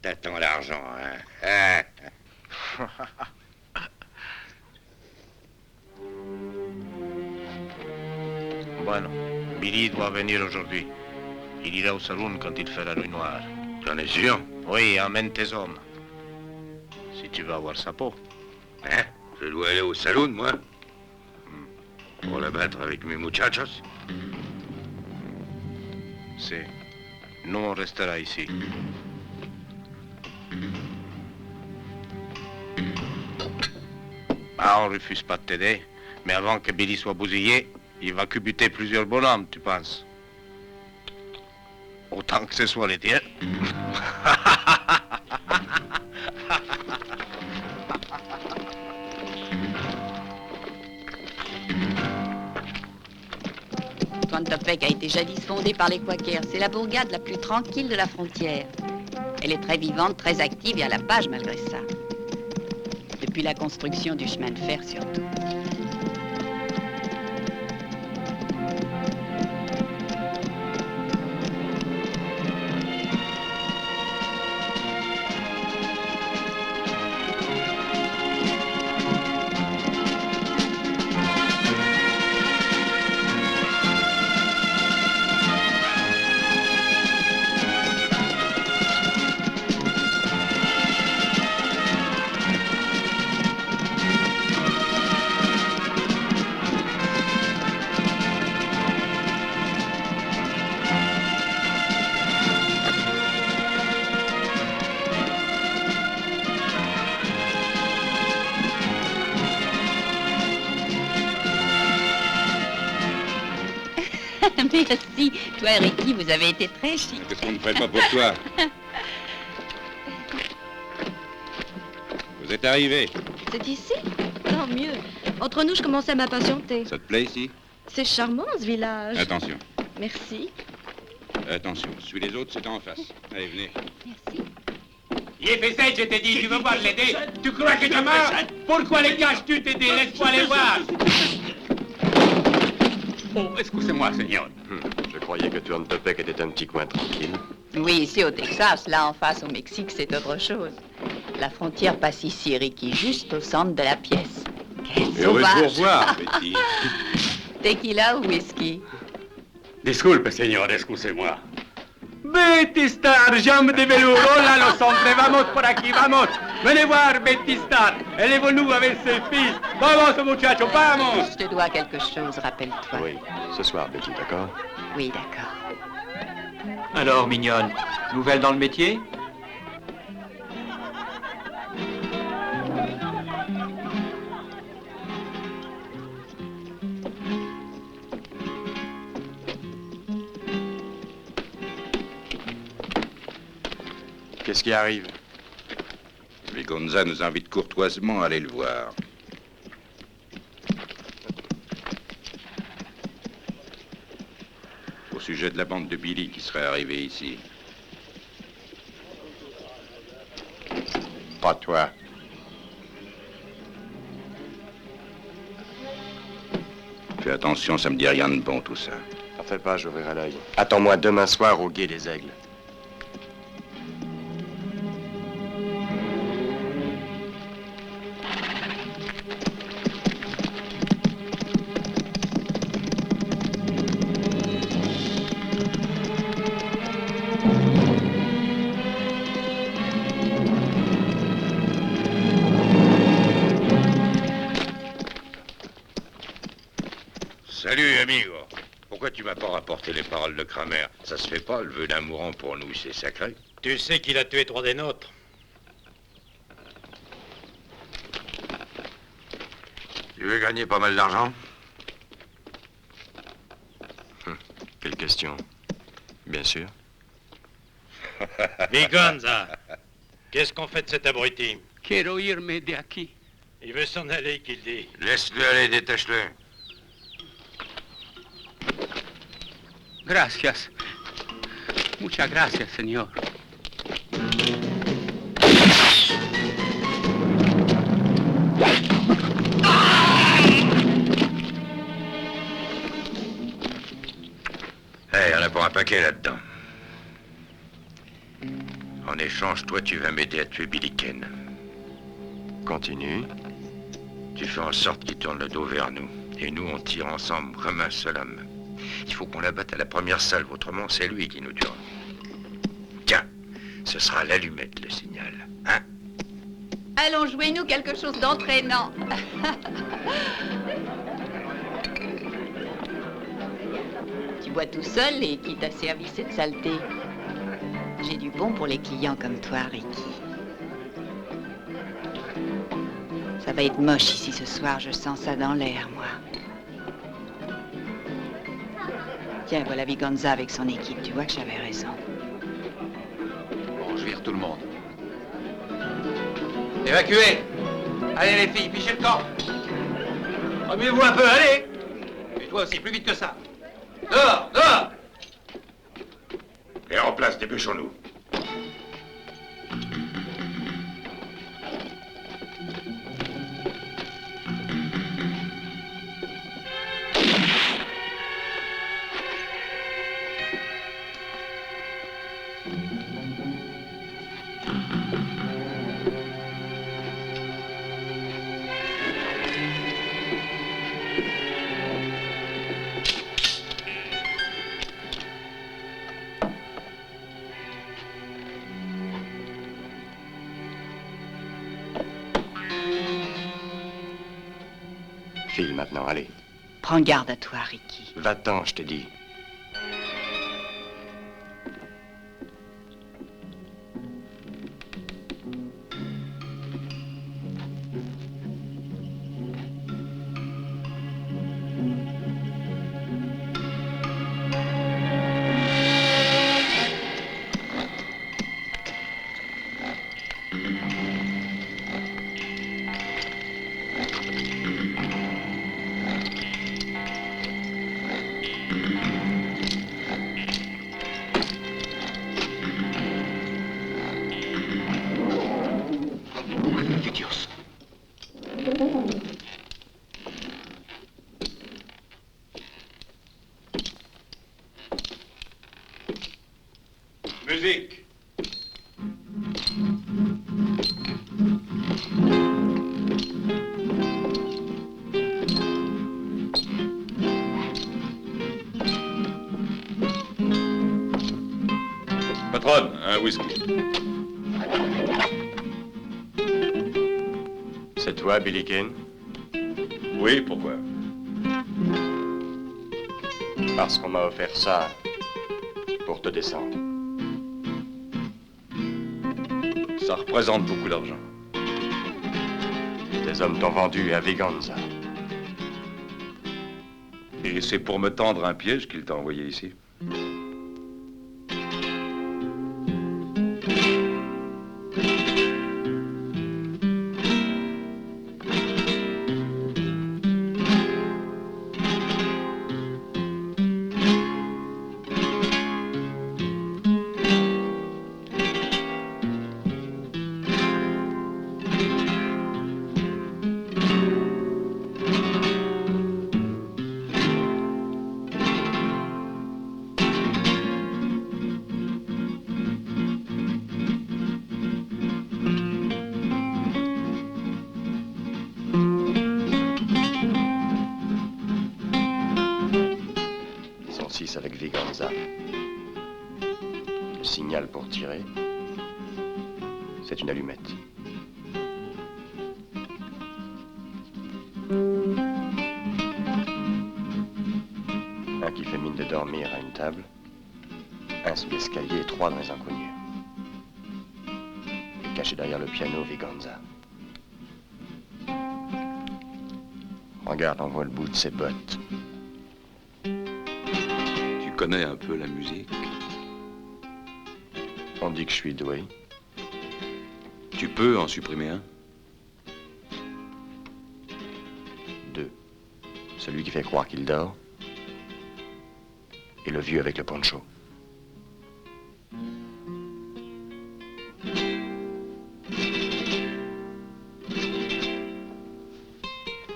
T'attends l'argent, hein? Bueno, Billy doit venir aujourd'hui. Il ira au saloon quand il fait la nuit noire. J'en es sûr? Oui, emmène tes hommes. Si tu veux avoir sa peau. Hein? Je dois aller au saloon, moi? Pour la battre avec mes muchachos? C'est... Nous, on restera ici. Ah, on refuse pas de t'aider. Mais avant que Billy soit bousillé, il va cubuter plusieurs bonhommes, tu penses? Autant que ce soit les tiens. Twentopek a été jadis fondée par les Quakers. C'est la bourgade la plus tranquille de la frontière. Elle est très vivante, très active et à la page malgré ça. Depuis la construction du chemin de fer surtout. Merci. Toi, Ricky, vous avez été très chic. Qu'est-ce qu'on ne ferait pas pour toi? Vous êtes arrivé. C'est ici? Tant mieux. Entre nous, je commence à m'impatienter. Ça te plaît ici? C'est charmant, ce village. Attention. Merci. Attention, suis les autres, c'est en face. Allez, venez. Yéfessel, je t'ai dit, tu veux voir l'aider? Tu crois que tu meurs? Pourquoi les caches-tu, t'aider? Laisse-moi les voir. Oh, excusez-moi, Seigneur. Je croyais que Tuantepec était un petit coin tranquille. Oui, ici au Texas, là en face au Mexique, c'est autre chose. La frontière passe ici, Ricky, juste au centre de la pièce. Quel Heureux de vous sauvage. revoir, Betty. Tequila ou whisky? Disculpe, señor, excusez-moi. Betty Star, jambe de velours, hola los hombres, vamos por aquí, vamos. Venez voir Betty Star, elle évolue avec ses fils. Vamos, muchacho, vamos. Je te dois quelque chose, rappelle-toi. Oui, ce soir, Betty, d'accord? Oui, d'accord. Alors, mignonne, nouvelle dans le métier? Qu'est-ce qui arrive? Vigonza nous invite courtoisement à aller le voir. Au sujet de la bande de Billy qui serait arrivée ici. Pas toi. Fais attention, ça me dit rien de bon tout ça. T'en fais pas, j'ouvrirai l'œil. Attends-moi demain soir au Gué des Aigles. Salut, amigo. Pourquoi tu m'as pas rapporté les paroles de Kramer? Ça se fait pas, le vœu d'un mourant pour nous, c'est sacré. Tu sais qu'il a tué 3 des nôtres. Tu veux gagner pas mal d'argent? Quelle question? Bien sûr. Vigonza, qu'est-ce qu'on fait de cet abruti? Quiero irme de aquí. Il veut s'en aller, qu'il dit. Laisse-le aller, détache-le. Gracias. Muchas gracias, señor. Hey, on a pour un paquet là-dedans. En échange, toi, tu vas m'aider à tuer Billy Ken. Continue. Tu fais en sorte qu'il tourne le dos vers nous. Et nous, on tire ensemble comme un seul homme. Il faut qu'on l'abatte à la première salve, autrement c'est lui qui nous tuera. Tiens, ce sera l'allumette, le signal. Hein? Allons, jouez-nous quelque chose d'entraînant. Tu bois tout seul et qui t'a servi cette saleté? J'ai du bon pour les clients comme toi, Ricky. Ça va être moche ici ce soir, je sens ça dans l'air, moi. Tiens, voilà Vigonza avec son équipe, tu vois que j'avais raison. Bon, je vire tout le monde. Évacuez! Allez les filles, fichez le camp! Remuez-vous un peu, allez! Et toi aussi, plus vite que ça! Dehors! Dehors! Et en place, dépêchons-nous. File maintenant, allez. Prends garde à toi, Ricky. Va-t'en, je t'ai dit. Musique. Patronne, un whisky. C'est toi, Billy Kane? Oui, pourquoi? Parce qu'on m'a offert ça pour te descendre. Ça représente beaucoup d'argent. Tes hommes t'ont vendu à Viganza. Et c'est pour me tendre un piège qu'il t'a envoyé ici. Avec Viganza. Le signal pour tirer, c'est une allumette. Un qui fait mine de dormir à une table, un sous l'escalier et trois dans les encoignures. Et caché derrière le piano, Viganza. Regarde, on voit le bout de ses bottes. Tu connais un peu la musique? On dit que je suis doué. Tu peux en supprimer un? Deux. Celui qui fait croire qu'il dort. Et le vieux avec le poncho.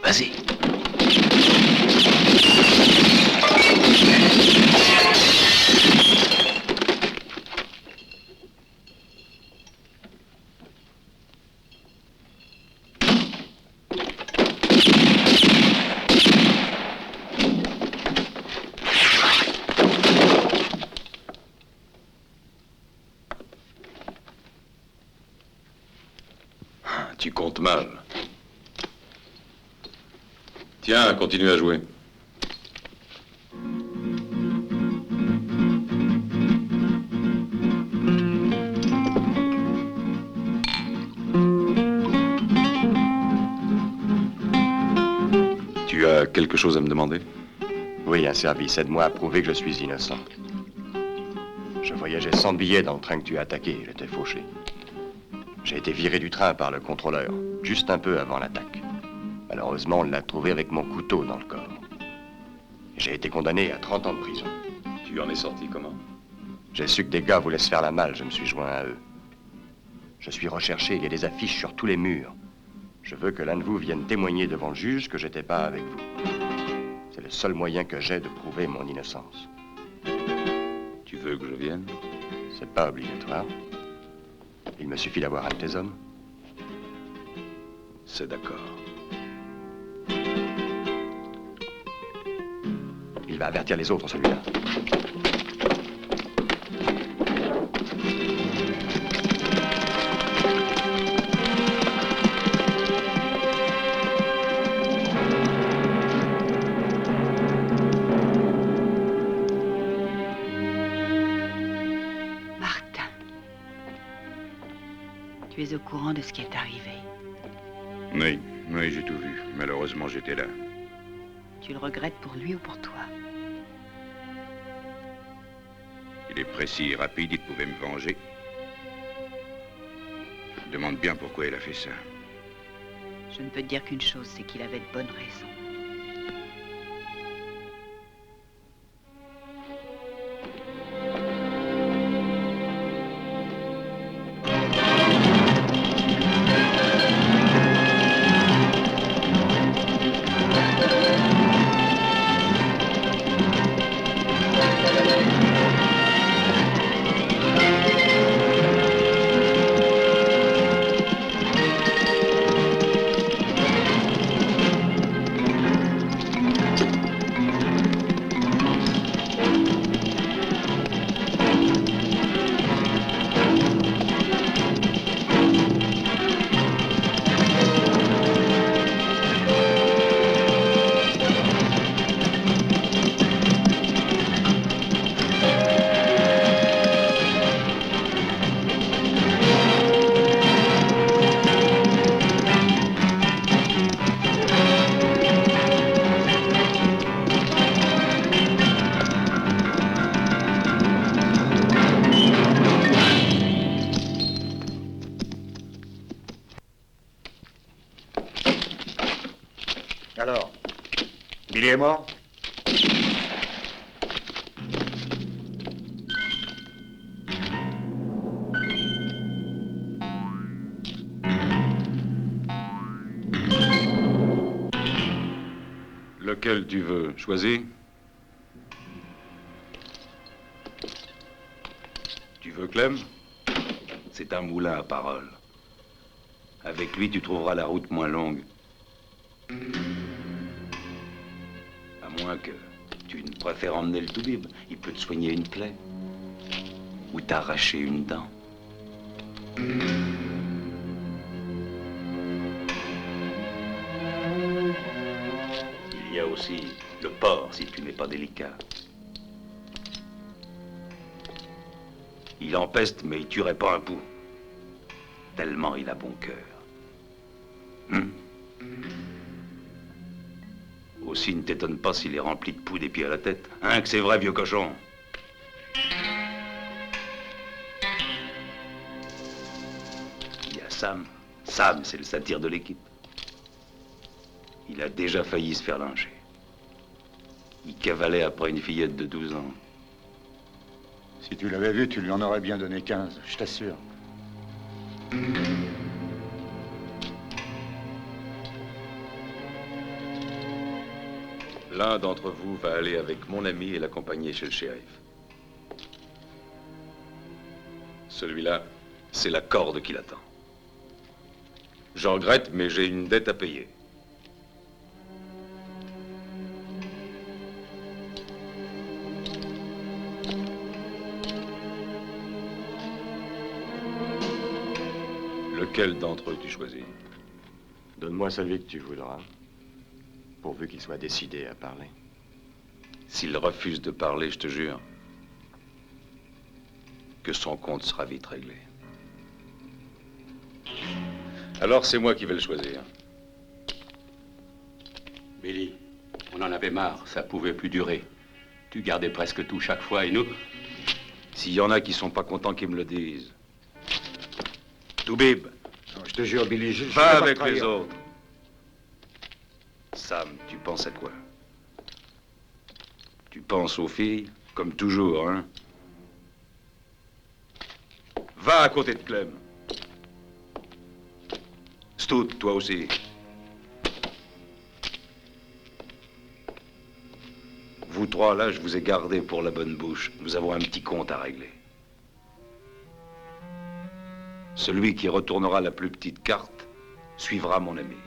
Vas-y. Tu comptes mal. Tiens, continue à jouer. Tu as quelque chose à me demander? Oui, un service. Aide-moi à prouver que je suis innocent. Je voyageais sans billet dans le train que tu as attaqué. J'étais fauché. J'ai été viré du train par le contrôleur, juste un peu avant l'attaque. Malheureusement, on l'a trouvé avec mon couteau dans le corps. J'ai été condamné à 30 ans de prison. Tu en es sorti comment? J'ai su que des gars voulaient se faire la malle, je me suis joint à eux. Je suis recherché, il y a des affiches sur tous les murs. Je veux que l'un de vous vienne témoigner devant le juge que j'étais pas avec vous. C'est le seul moyen que j'ai de prouver mon innocence. Tu veux que je vienne? C'est pas obligatoire. Il me suffit d'avoir un de tes hommes. C'est d'accord. Il va avertir les autres, celui-là. Martin, tu es au courant de ce qui est arrivé. Oui, oui, j'ai tout vu. Malheureusement, j'étais là. Tu le regrettes pour lui ou pour toi? Il est précis et rapide, il pouvait me venger. Demande bien pourquoi elle a fait ça. Je ne peux te dire qu'une chose, c'est qu'il avait de bonnes raisons. Alors, Billy est mort? Lequel tu veux? Choisis. Tu veux Clem? C'est un moulin à parole. Avec lui, tu trouveras la route moins longue. À moins que tu ne préfères emmener le toubib. Il peut te soigner une plaie. Ou t'arracher une dent. Il y a aussi le porc, si tu n'es pas délicat. Il empeste, mais il tuerait pas un pouls. Tellement il a bon cœur. Aussi, ne t'étonne pas s'il est rempli de poux des pieds à la tête. Hein, que c'est vrai, vieux cochon. Il y a Sam. Sam, c'est le satire de l'équipe. Il a déjà failli se faire lyncher. Il cavalait après une fillette de 12 ans. Si tu l'avais vu, tu lui en aurais bien donné 15, je t'assure. L'un d'entre vous va aller avec mon ami et l'accompagner chez le shérif. Celui-là, c'est la corde qui l'attend. J'en regrette, mais j'ai une dette à payer. Lequel d'entre eux tu choisis? Donne-moi celui que tu voudras, pourvu qu'il soit décidé à parler. S'il refuse de parler, je te jure que son compte sera vite réglé. Alors c'est moi qui vais le choisir. Billy, on en avait marre, ça pouvait plus durer. Tu gardais presque tout chaque fois et nous... S'il y en a qui sont pas contents, qu'ils me le disent. Toubib. Je te jure, Billy, je Va vais pas avec te trahir. les autres. Sam, tu penses à quoi? Tu penses aux filles, comme toujours, hein? Va à côté de Clem. Stout, toi aussi. Vous trois, là, je vous ai gardés pour la bonne bouche. Nous avons un petit compte à régler. Celui qui retournera la plus petite carte suivra mon ami.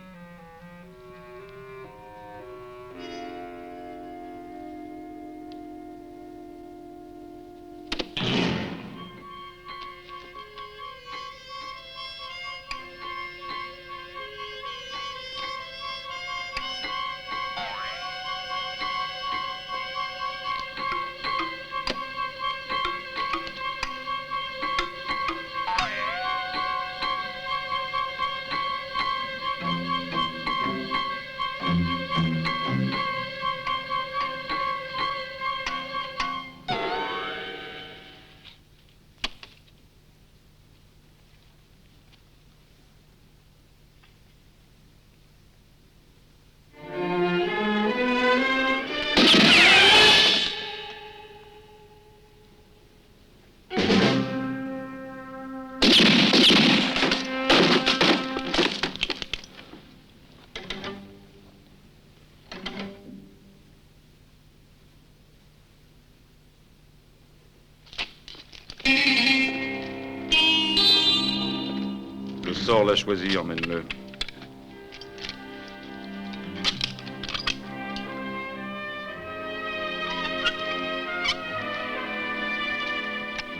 Le sort l'a choisi, emmène-le.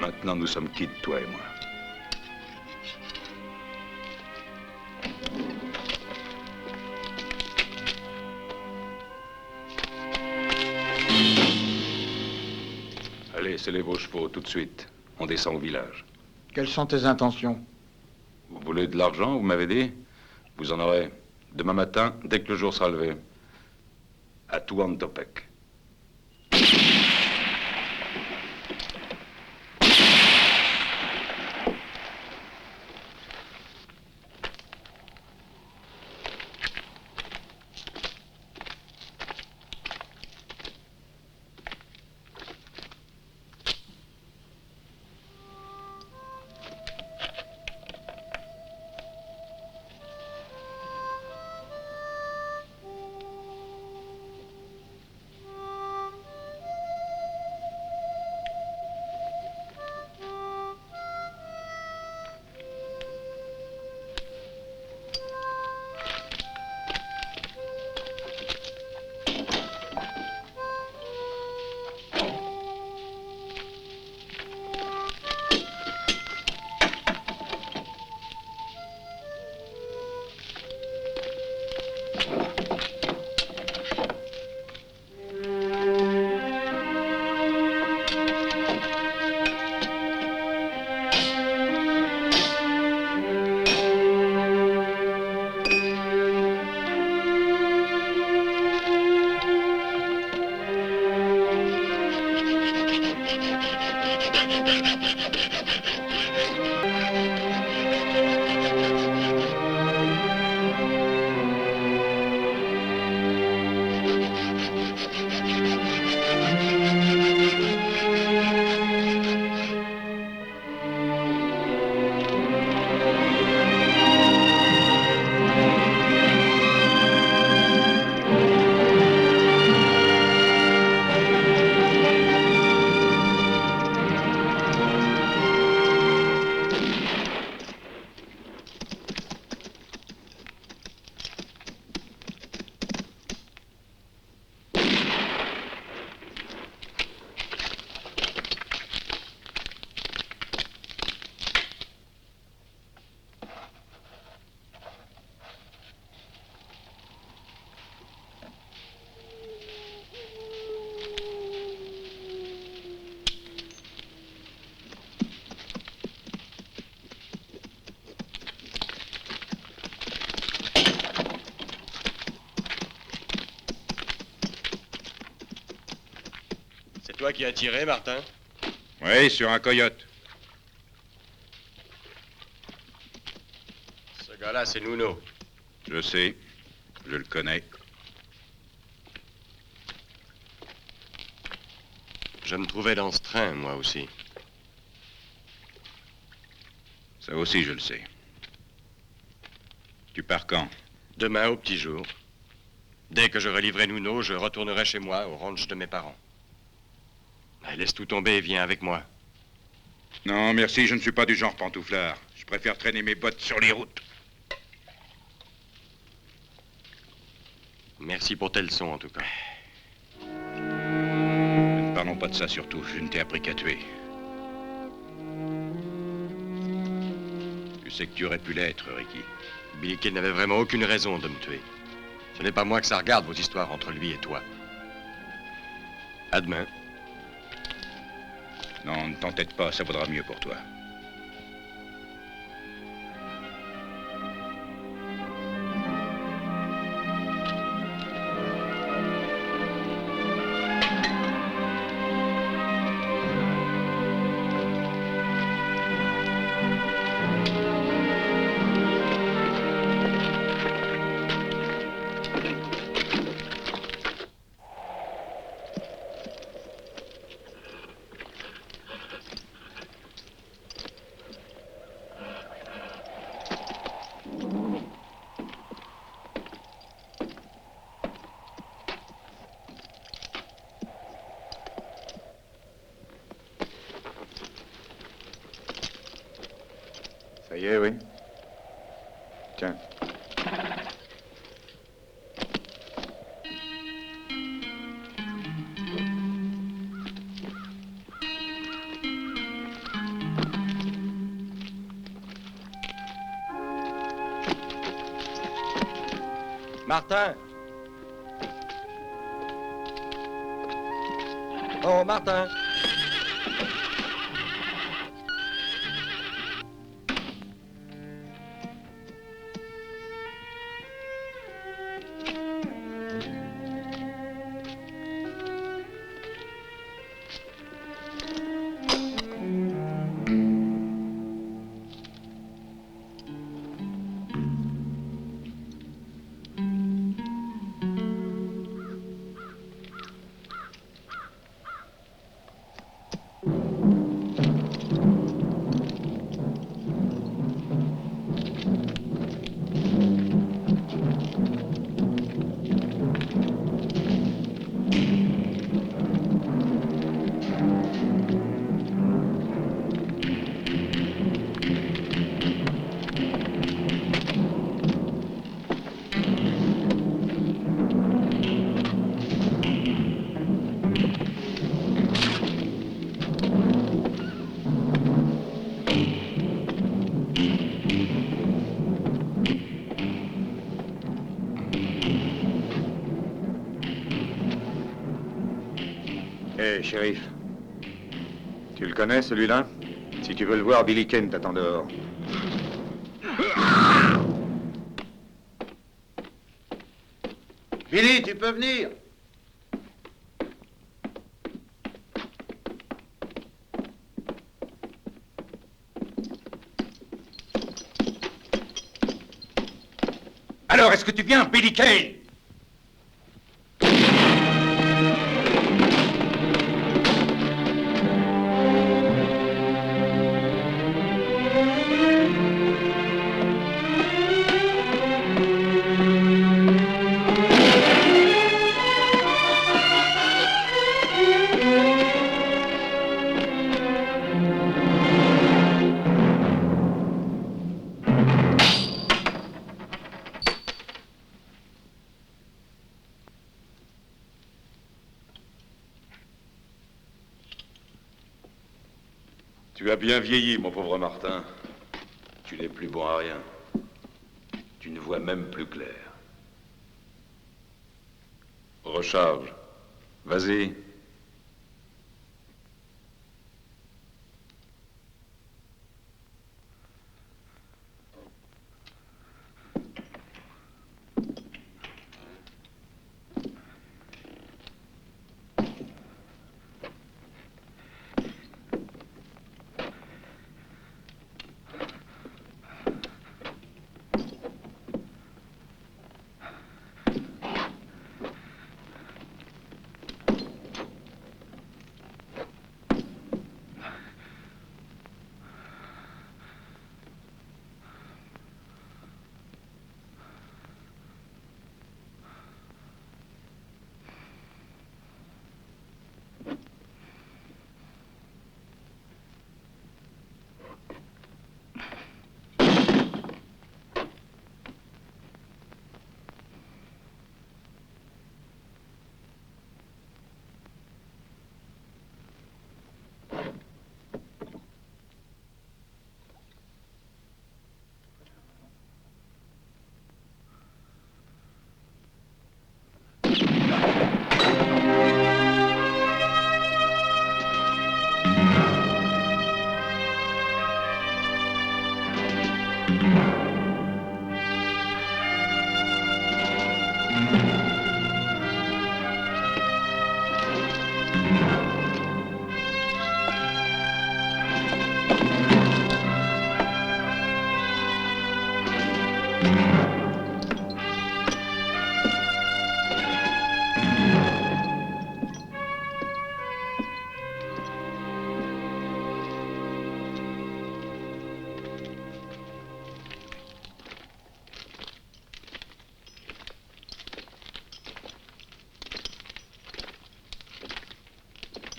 Maintenant, nous sommes quittes, toi et moi. Allez, scellez vos chevaux tout de suite. On descend au village. Quelles sont tes intentions? Vous voulez de l'argent, vous m'avez dit? Vous en aurez demain matin, dès que le jour sera levé. À Tuantopec. Toi qui as tiré, Martin? Oui, sur un coyote. Ce gars-là, c'est Nuno. Je sais. Je le connais. Je me trouvais dans ce train, moi aussi. Ça aussi, je le sais. Tu pars quand? Demain, au petit jour. Dès que je relivrerai Nuno, je retournerai chez moi, au ranch de mes parents. Laisse tout tomber et viens avec moi. Non, merci, je ne suis pas du genre pantouflard. Je préfère traîner mes bottes sur les routes. Merci pour tes leçons, en tout cas. Ne parlons pas de ça, surtout. Je ne t'ai appris qu'à tuer. Tu sais que tu aurais pu l'être, Ricky. Billy Kane n'avait vraiment aucune raison de me tuer. Ce n'est pas moi que ça regarde, vos histoires entre lui et toi. À demain. Non, ne t'entête pas, ça vaudra mieux pour toi. Tiens. Martin! Oh, Martin! Hé, shérif. Tu le connais, celui-là? Si tu veux le voir, Billy Kane t'attend dehors. Billy, tu peux venir. Alors, est-ce que tu viens, Billy Kane? Tu as bien vieilli, mon pauvre Martin. Tu n'es plus bon à rien. Tu ne vois même plus clair. Recharge. Vas-y.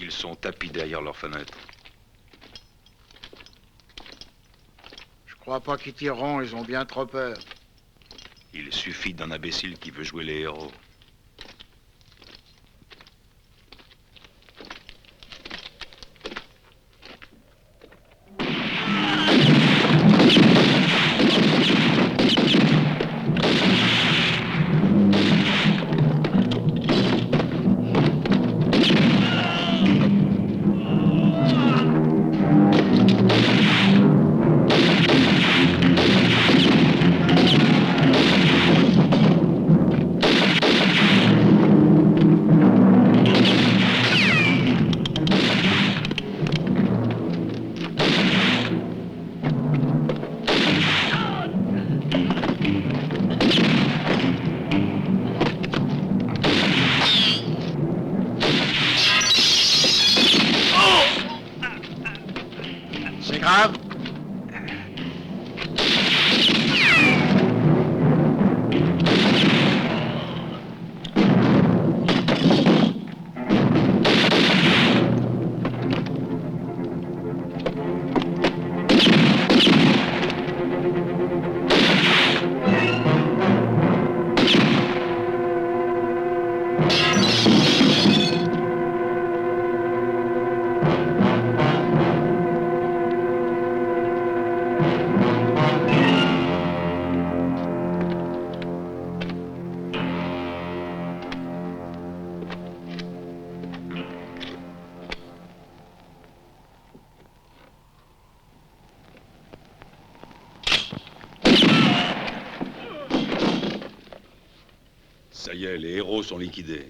Ils sont tapis derrière leurs fenêtres. Je crois pas qu'ils tireront, ils ont bien trop peur. Il suffit d'un imbécile qui veut jouer les héros. C'est grave? Ça y est, les héros sont liquidés.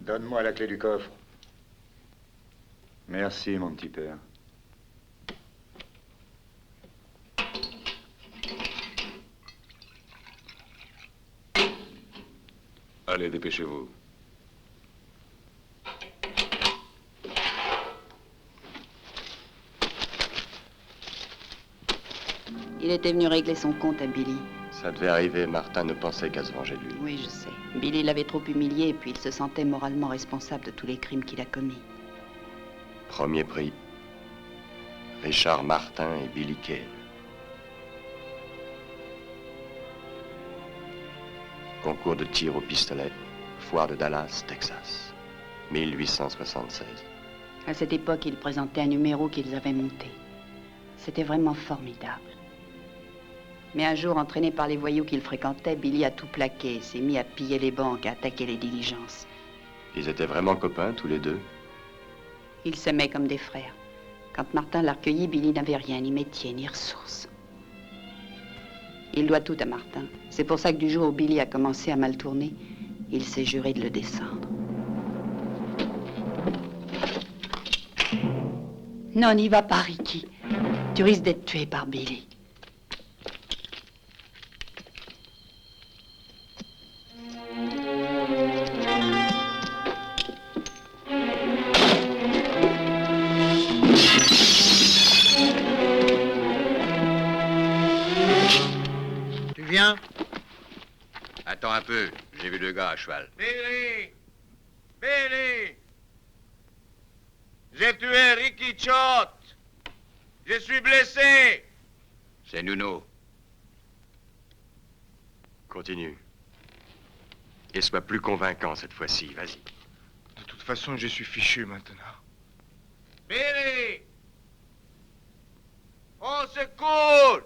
Donne-moi la clé du coffre. Merci, mon petit père. Allez, dépêchez-vous. Il était venu régler son compte à Billy. Ça devait arriver, Martin ne pensait qu'à se venger de lui. Oui, je sais. Billy l'avait trop humilié et puis il se sentait moralement responsable de tous les crimes qu'il a commis. Premier prix. Richard Martin et Billy Kane. Concours de tir au pistolet. Foire de Dallas, Texas. 1876. À cette époque, ils présentaient un numéro qu'ils avaient monté. C'était vraiment formidable. Mais un jour, entraîné par les voyous qu'il fréquentait, Billy a tout plaqué et s'est mis à piller les banques, à attaquer les diligences. Ils étaient vraiment copains, tous les deux? Ils s'aimaient comme des frères. Quand Martin l'a recueilli, Billy n'avait rien, ni métier, ni ressources. Il doit tout à Martin. C'est pour ça que du jour où Billy a commencé à mal tourner, il s'est juré de le descendre. Non, n'y va pas, Ricky. Tu risques d'être tué par Billy. Tu viens? Attends un peu, j'ai vu le gars à cheval. Billy! Billy! J'ai tué Ricky Chott! Je suis blessé! C'est Nuno. Continue. Et sois plus convaincant cette fois-ci, vas-y. De toute façon, je suis fichu maintenant. Billy! Au secours!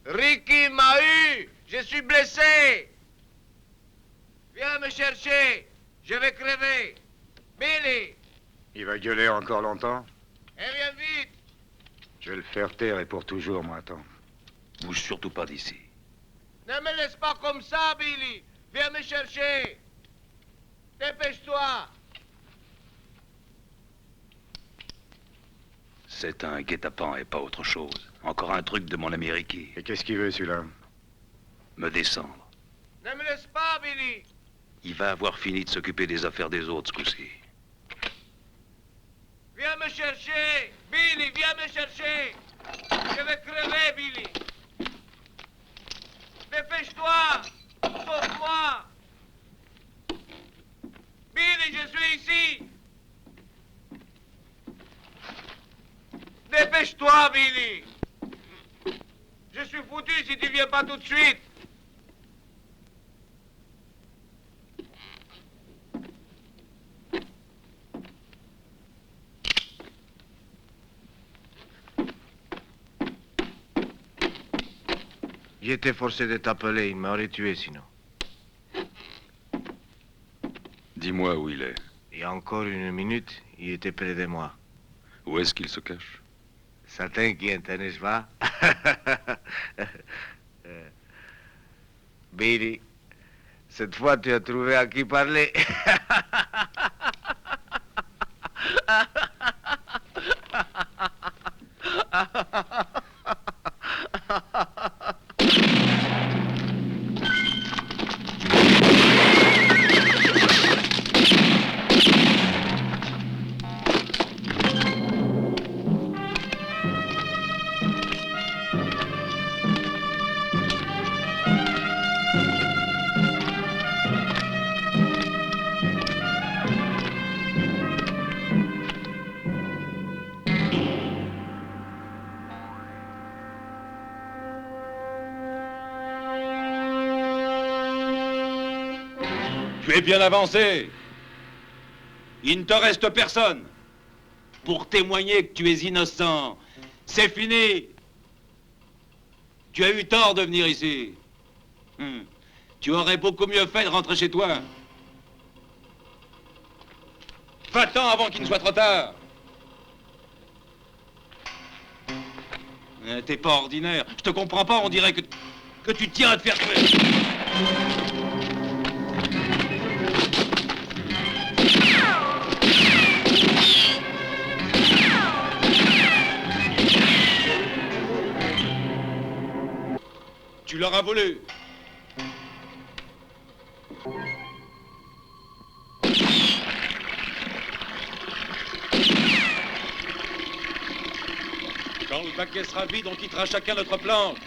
Ricky m'a eu! Je suis blessé! Viens me chercher! Je vais crever! Billy! Il va gueuler encore longtemps? Et viens vite! Je vais le faire taire et pour toujours, moi, attends. Bouge surtout pas d'ici. Ne me laisse pas comme ça, Billy! Viens me chercher! Dépêche-toi! C'est un guet-apens et pas autre chose. Encore un truc de mon Américain. Et qu'est-ce qu'il veut, celui-là? Me descendre. Ne me laisse pas, Billy! Il va avoir fini de s'occuper des affaires des autres ce coup-ci. Viens me chercher! Billy, viens me chercher! Je vais crever, Billy! Dépêche-toi! Sauve-moi! Billy, je suis ici! Dépêche-toi, Billy! Je suis foutu si tu viens pas tout de suite! J'étais forcé de t'appeler, il m'aurait tué sinon. Dis-moi où il est. Il y a encore une minute, il était près de moi. Où est-ce qu'il se cache? Ça t'inquiète, n'est-ce pas? Billy, cette fois tu as trouvé à qui parler. Tu es bien avancé. Il ne te reste personne pour témoigner que tu es innocent. C'est fini. Tu as eu tort de venir ici. Tu aurais beaucoup mieux fait de rentrer chez toi. Va-t'en avant qu'il ne soit trop tard. T'es pas ordinaire. Je te comprends pas, on dirait que tu tiens à te faire tuer. Tu leur as volé. Quand le baquet sera vide, on quittera chacun notre planche.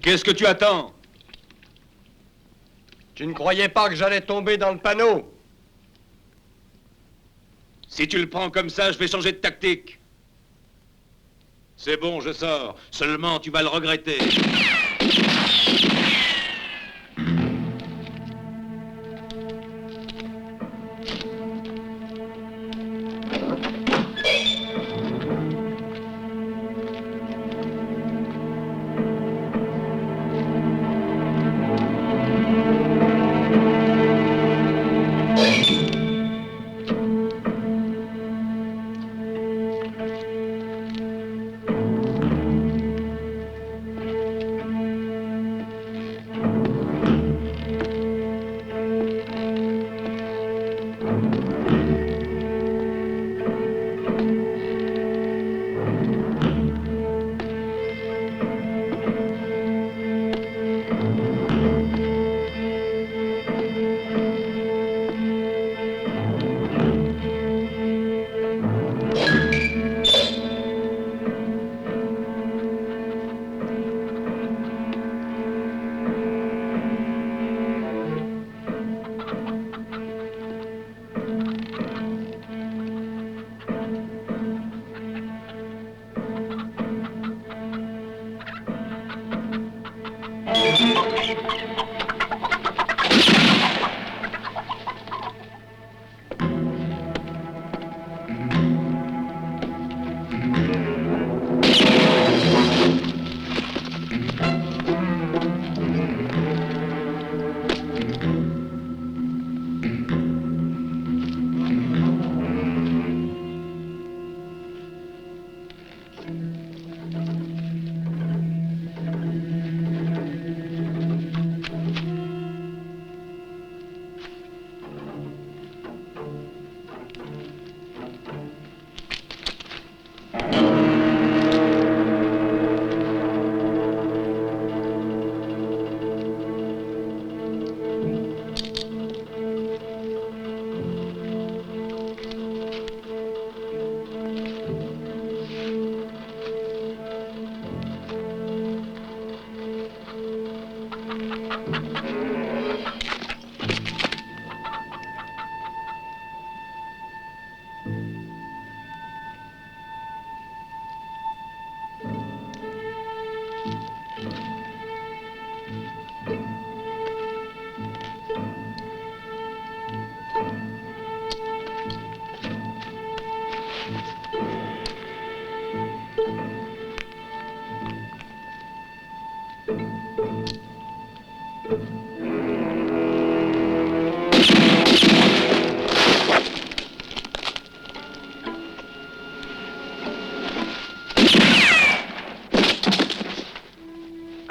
Qu'est-ce que tu attends? Tu ne croyais pas que j'allais tomber dans le panneau? Si tu le prends comme ça, je vais changer de tactique. C'est bon, je sors. Seulement, tu vas le regretter.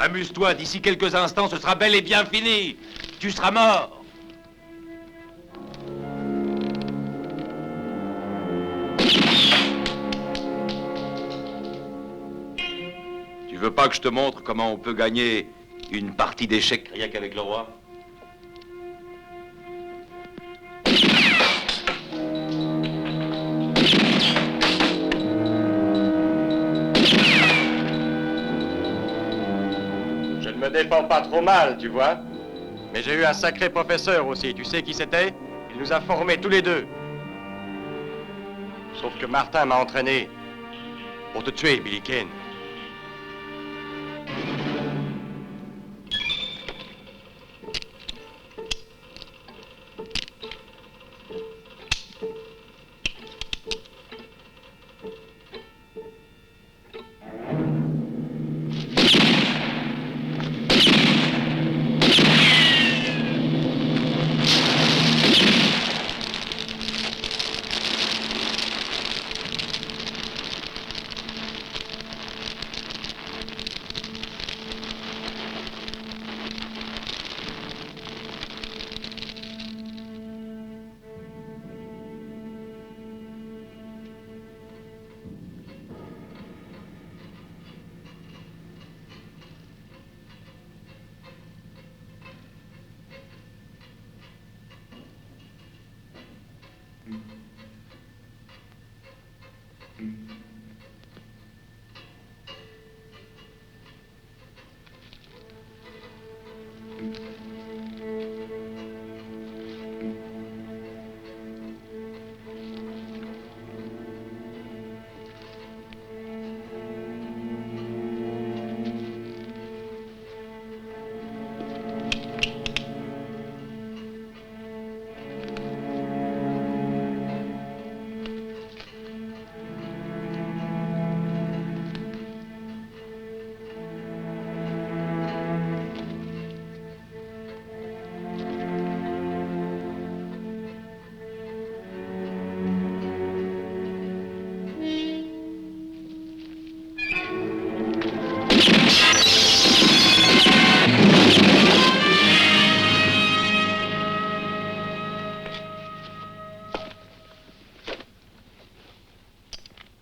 Amuse-toi, d'ici quelques instants, ce sera bel et bien fini. Tu seras mort. Tu veux pas que je te montre comment on peut gagner une partie d'échecs rien qu'avec le roi? Je ne me défends pas trop mal, tu vois. Mais j'ai eu un sacré professeur aussi. Tu sais qui c'était? Il nous a formés tous les deux. Sauf que Martin m'a entraîné pour te tuer, Billy Kane.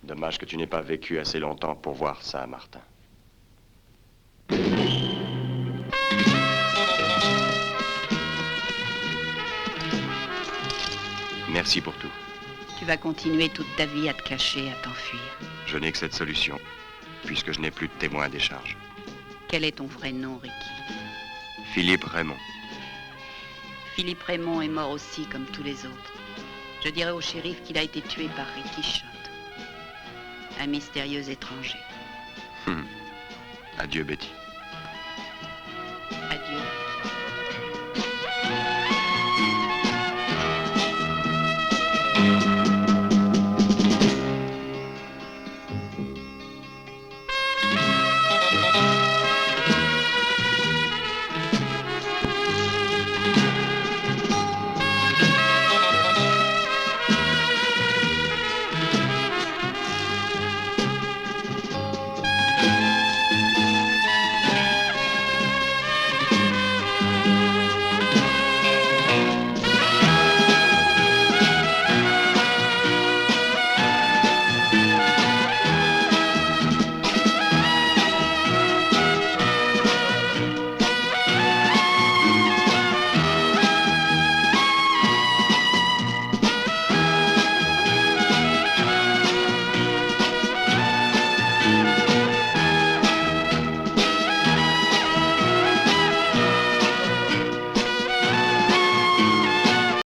Dommage que tu n'aies pas vécu assez longtemps pour voir ça, Martin. Merci pour tout. Tu vas continuer toute ta vie à te cacher, à t'enfuir. Je n'ai que cette solution, puisque je n'ai plus de témoin à décharge. Quel est ton vrai nom, Ricky? Philippe Raymond. Philippe Raymond est mort aussi, comme tous les autres. Je dirai au shérif qu'il a été tué par Ricky Schott, un mystérieux étranger. Adieu, Betty.